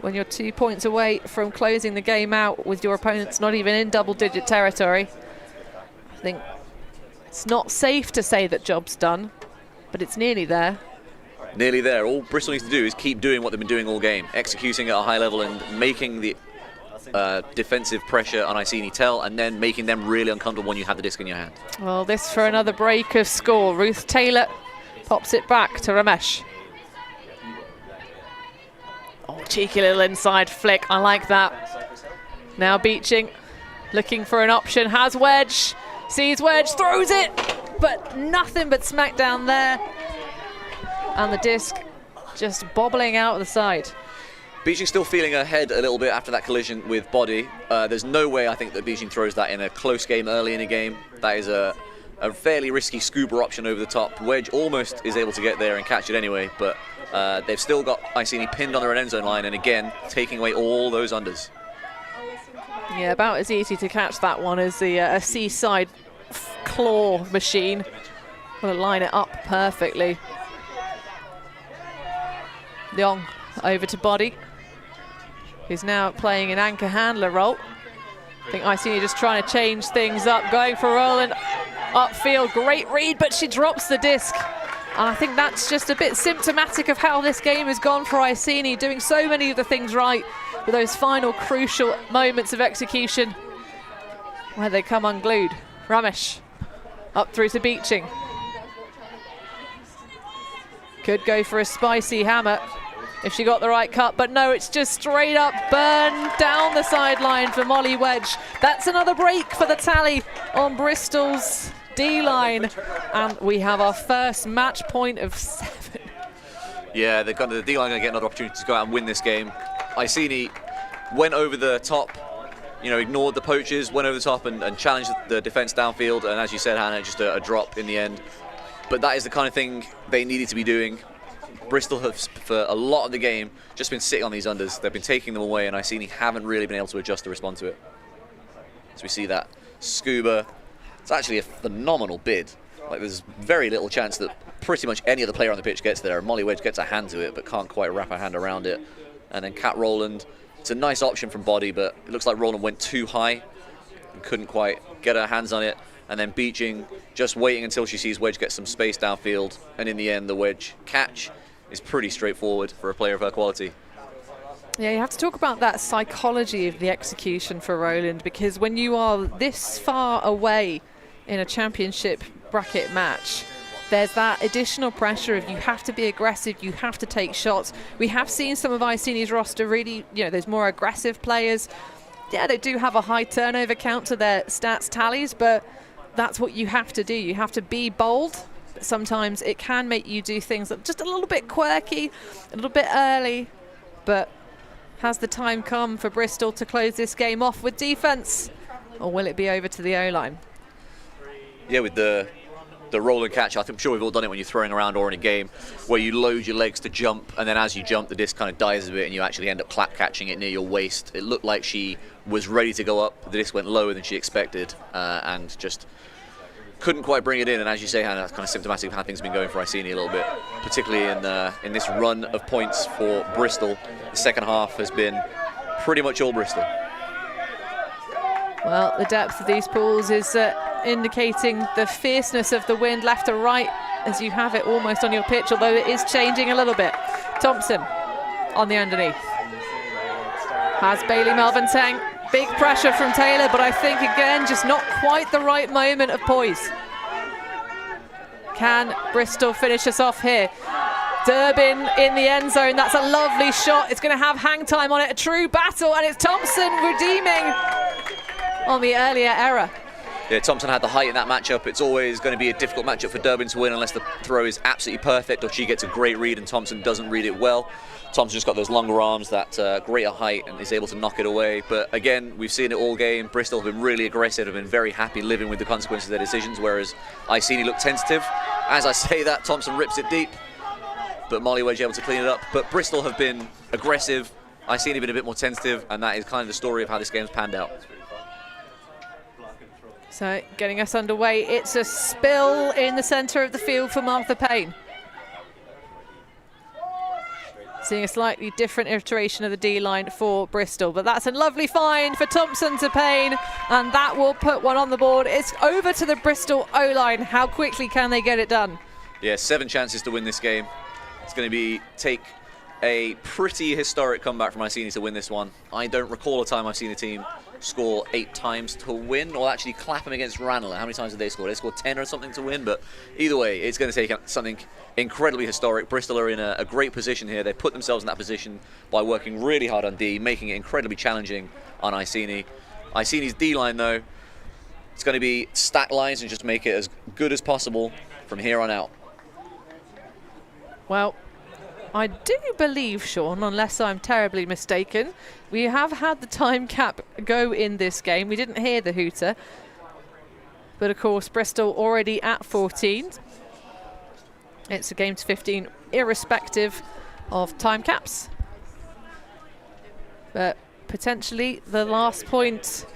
when you're 2 points away from closing the game out with your opponents not even in double-digit territory, I think it's not safe to say that job's done, but it's nearly there. Nearly there. All Bristol needs to do is keep doing what they've been doing all game, executing at a high level and making the defensive pressure on Iceni tell, and then making them really uncomfortable when you have the disc in your hand. Well, this for another break of score. Ruth Taylor pops it back to Ramesh. Oh, cheeky little inside flick. I like that. Now Beeching looking for an option. Has wedge. Sees wedge. Throws it. But nothing but smack down there. And the disc just bobbling out of the side. Beeching still feeling her head a little bit after that collision with Body. There's no way I think that Beeching throws that in a close game early in a game. That is a fairly risky scuba option over the top. Wedge almost is able to get there and catch it anyway, but they've still got Iceni pinned on their end zone line, and again taking away all those unders. Yeah, about as easy to catch that one as a seaside claw machine. Going to line it up perfectly. Leong over to Body, who's now playing an anchor handler role. I think Iceni just trying to change things up, going for Roland upfield. Great read, but she drops the disc. And I think that's just a bit symptomatic of how this game has gone for Iceni, doing so many of the things right with those final crucial moments of execution where they come unglued. Ramesh up through to Beeching. Could go for a spicy hammer if she got the right cut, but no, it's just straight up burn down the sideline for Molly Wedge. That's another break for the tally on Bristol's D-line, and we have our first match point of 7. Yeah, they've got the D-line going to get another opportunity to go out and win this game. Iceni went over the top, ignored the poachers, went over the top and challenged the defense downfield, and as you said, Hannah, just a drop in the end. But that is the kind of thing they needed to be doing. Bristol have, for a lot of the game, just been sitting on these unders. They've been taking them away, and Iceni haven't really been able to adjust to respond to it. So we see that scuba. It's actually a phenomenal bid. Like, there's very little chance that pretty much any other player on the pitch gets there. Molly Wedge gets a hand to it, but can't quite wrap her hand around it. And then Kat Rowland. It's a nice option from Body, but it looks like Rowland went too high and couldn't quite get her hands on it. And then Beeching just waiting until she sees Wedge get some space downfield, and in the end the Wedge catch is pretty straightforward for a player of her quality. Yeah, you have to talk about that psychology of the execution for Rowland, because when you are this far away in a championship bracket match, there's that additional pressure of you have to be aggressive, you have to take shots. We have seen some of Iceni's roster really, those more aggressive players. Yeah, they do have a high turnover count to their stats tallies, but that's what you have to do. You have to be bold. Sometimes it can make you do things that are just a little bit quirky, a little bit early. But has the time come for Bristol to close this game off with defense? Or will it be over to the O-line? Yeah, with the roll and catch, I'm sure we've all done it when you're throwing around or in a game where you load your legs to jump, and then as you jump, the disc kind of dies a bit and you actually end up clap catching it near your waist. It looked like she was ready to go up. The disc went lower than she expected and just couldn't quite bring it in. And as you say, Hannah, that's kind of symptomatic of how things have been going for Iceni a little bit, particularly in this run of points for Bristol. The second half has been pretty much all Bristol. Well, the depth of these pools is indicating the fierceness of the wind left to right as you have it almost on your pitch, although it is changing a little bit. Thompson on the underneath. Has Bailey Melvin Tang. Big pressure from Taylor, but I think again, just not quite the right moment of poise. Can Bristol finish us off here? Durbin in the end zone. That's a lovely shot. It's going to have hang time on it. A true battle, and it's Thompson redeeming on the earlier error. Yeah, Thompson had the height in that matchup. It's always going to be a difficult matchup for Durbin to win unless the throw is absolutely perfect or she gets a great read and Thompson doesn't read it well. Thompson just got those longer arms, that greater height, and is able to knock it away. But again, we've seen it all game. Bristol have been really aggressive, have been very happy living with the consequences of their decisions, whereas Iceni looked tentative. As I say that, Thompson rips it deep, but Molly Wedge able to clean it up. But Bristol have been aggressive, Iceni have been a bit more tentative, and that is kind of the story of how this game's panned out. So getting us underway, it's a spill in the centre of the field for Martha Payne. Seeing a slightly different iteration of the D-line for Bristol, but that's a lovely find for Thompson to Payne, and that will put one on the board. It's over to the Bristol O-line. How quickly can they get it done? Yeah, 7 chances to win this game. It's going to take a pretty historic comeback from Iceni to win this one. I don't recall a time I've seen a team score 8 times to win, or actually Clapham against Ranelagh. How many times did they score? They scored 10 or something to win, but either way, it's going to take something incredibly historic. Bristol are in a great position here. They put themselves in that position by working really hard on D, making it incredibly challenging on Iceni. Iceni's D-line, though, it's going to be stack lines and just make it as good as possible from here on out. Well, I do believe, Sean, unless I'm terribly mistaken, we have had the time cap go in this game. We didn't hear the hooter. But of course, Bristol already at 14. It's a game to 15, irrespective of time caps. But potentially the last point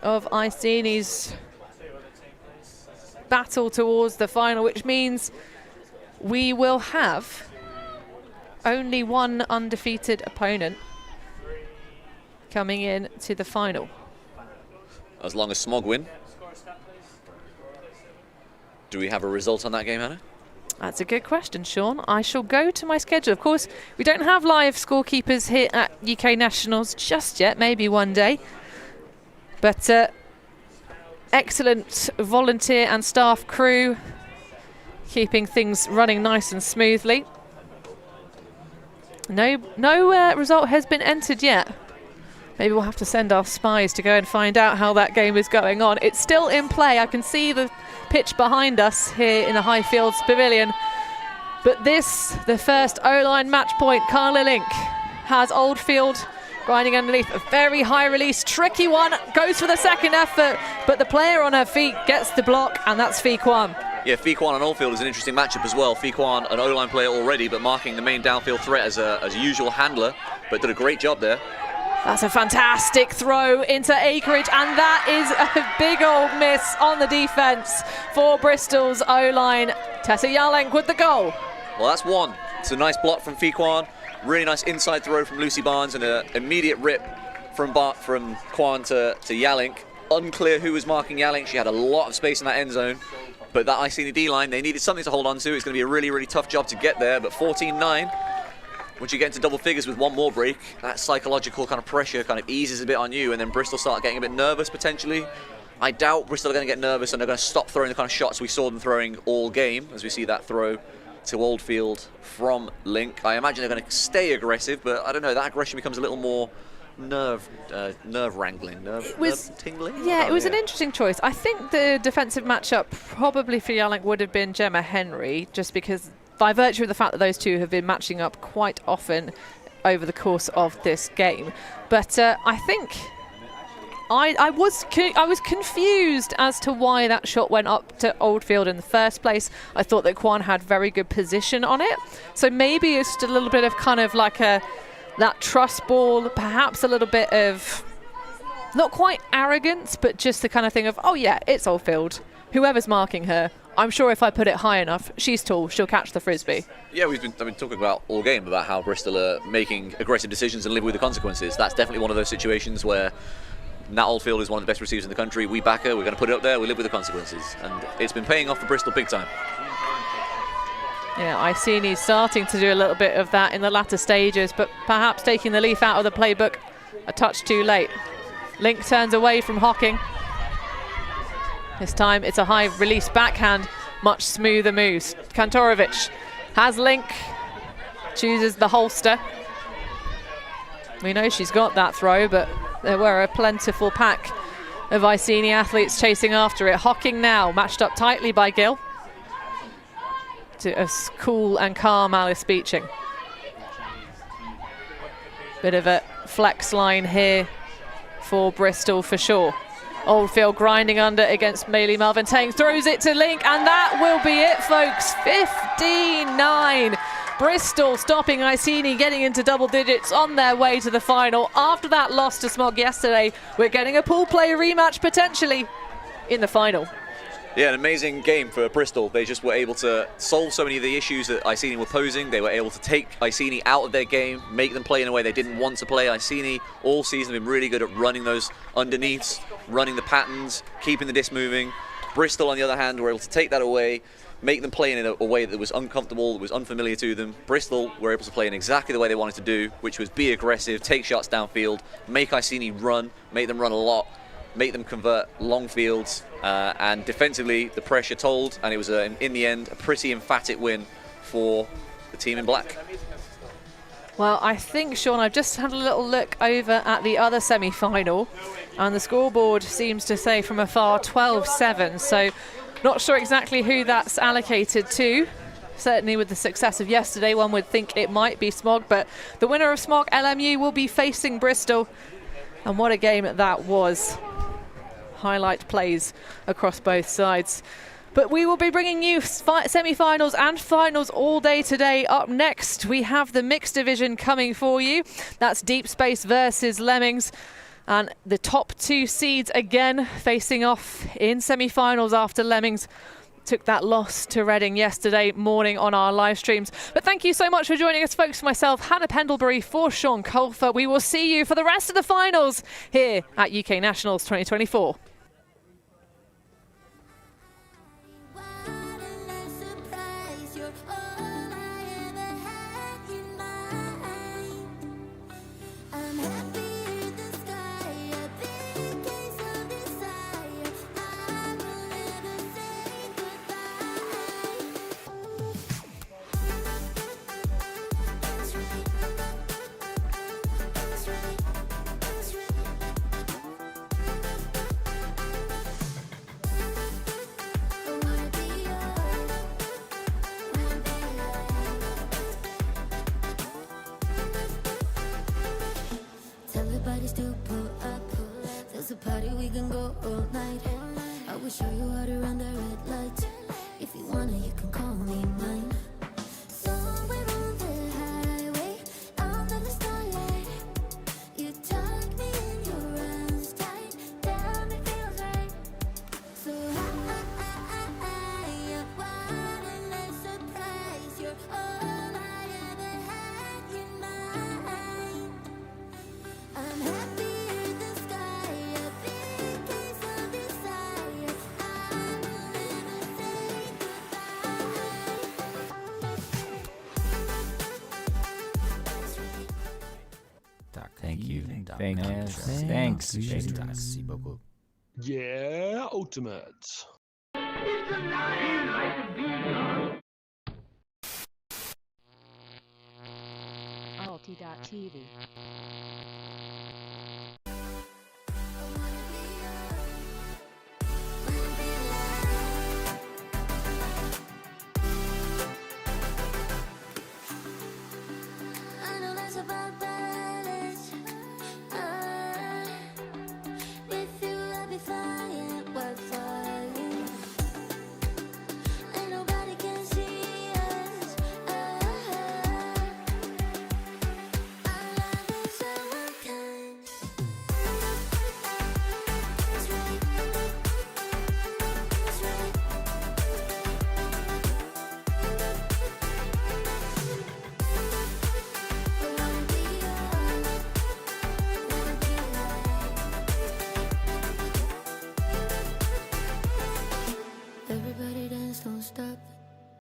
of Iceni's battle towards the final, which means we will have only one undefeated opponent coming in to the final. As long as Smog win. Do we have a result on that game, Hannah? That's a good question, Sean. I shall go to my schedule. Of course, we don't have live scorekeepers here at UK Nationals just yet, maybe one day. But excellent volunteer and staff crew, keeping things running nice and smoothly. No result has been entered yet. Maybe we'll have to send our spies to go and find out how that game is going on. It's still in play. I can see the pitch behind us here in the Highfields Pavilion. But this, the first O-line match point, Carla Link has Oldfield grinding underneath. A very high release, tricky one, goes for the second effort, but the player on her feet gets the block, and that's Fee Kwan. Yeah, Fee Kwan and Oldfield is an interesting matchup as well. Fee Kwan, an O-line player already, but marking the main downfield threat as a usual handler, but did a great job there. That's a fantastic throw into acreage, and that is a big old miss on the defense for Bristol's O-line. Tessa Yalenk with the goal. Well, that's one. It's a nice block from Fee Kwan. Really nice inside throw from Lucy Barnes, and an immediate rip from Kwan to Yalenk. Unclear who was marking Yalenk. She had a lot of space in that end zone. But that Iceni D-line, they needed something to hold on to. It's going to be a really, really tough job to get there. But 14-9, once you get into double figures with one more break, that psychological kind of pressure kind of eases a bit on you, and then Bristol start getting a bit nervous potentially. I doubt Bristol are going to get nervous, and they're going to stop throwing the kind of shots we saw them throwing all game, as we see that throw to Oldfield from Link. I imagine they're going to stay aggressive, but I don't know, that aggression becomes a little more nerve-wrangling, nerve-tingling? Yeah, it was an interesting choice. I think the defensive matchup probably for Yalenk would have been Gemma Henry, just because by virtue of the fact that those two have been matching up quite often over the course of this game. But I think I was confused as to why that shot went up to Oldfield in the first place. I thought that Kwan had very good position on it. So maybe it's just a little bit of kind of like that trust ball, perhaps a little bit of, not quite arrogance, but just the kind of thing of, oh yeah, it's Oldfield. Whoever's marking her, I'm sure if I put it high enough, she's tall, she'll catch the Frisbee. Yeah, I've been talking about all game about how Bristol are making aggressive decisions and live with the consequences. That's definitely one of those situations where Nat Oldfield is one of the best receivers in the country. We back her, we're going to put it up there, we live with the consequences. And it's been paying off for Bristol big time. Yeah, Iceni's starting to do a little bit of that in the latter stages, but perhaps taking the leaf out of the playbook a touch too late. Link turns away from Hocking. This time it's a high release backhand, much smoother moves. Kantorovic has Link, chooses the holster. We know she's got that throw, but there were a plentiful pack of Iceni athletes chasing after it. Hocking now, matched up tightly by Gill. To a cool and calm Alice Beeching. Bit of a flex line here for Bristol for sure. Oldfield grinding under against Maylee Melvin Thanks, throws it to Link, and that will be it, folks. 15-9. Bristol stopping Iceni, getting into double digits on their way to the final. After that loss to Smog yesterday, we're getting a pool play rematch potentially in the final. Yeah, an amazing game for Bristol. They just were able to solve so many of the issues that Iceni were posing. They were able to take Iceni out of their game, make them play in a way they didn't want to play. Iceni all season have been really good at running those underneaths, running the patterns, keeping the disc moving. Bristol, on the other hand, were able to take that away, make them play in a way that was uncomfortable, that was unfamiliar to them. Bristol were able to play in exactly the way they wanted to do, which was be aggressive, take shots downfield, make Iceni run, make them run a lot, make them convert long fields, and defensively the pressure told, and it was in the end a pretty emphatic win for the team in black. Well, I think, Sean, I've just had a little look over at the other semi-final, and the scoreboard seems to say from afar 12-7, so not sure exactly who that's allocated to. Certainly with the success of yesterday, one would think it might be Smog, but the winner of Smog, LMU, will be facing Bristol, and what a game that was. Highlight plays across both sides. But we will be bringing you semi-finals and finals all day today. Up next, we have the mixed division coming for you. That's Deep Space versus Lemmings. And the top two seeds again facing off in semi-finals after Lemmings took that loss to Reading yesterday morning on our live streams. But thank you so much for joining us, folks. For myself, Hannah Pendlebury, for Sean Colfer. We will see you for the rest of the finals here at UK Nationals 2024. Still pull up. There's a party we can go all night. I will show you how to run the red light. If you wanna, you can call me mine. Somewhere on the highway, under the starlight, you tuck me in your arms tight. Damn, it feels right. So what a nice surprise. You're all I ever had in mind. I'm happy in the sky, a big piece of desire. I will never say goodbye. Thank you. Thanks. Yeah, Ultimate. ULTI.TV. I know that's about balance. With you I'll be flying, we're flying. And nobody can see us. Our love is so unkind. It's right. It's right. Everybody dance, don't stop.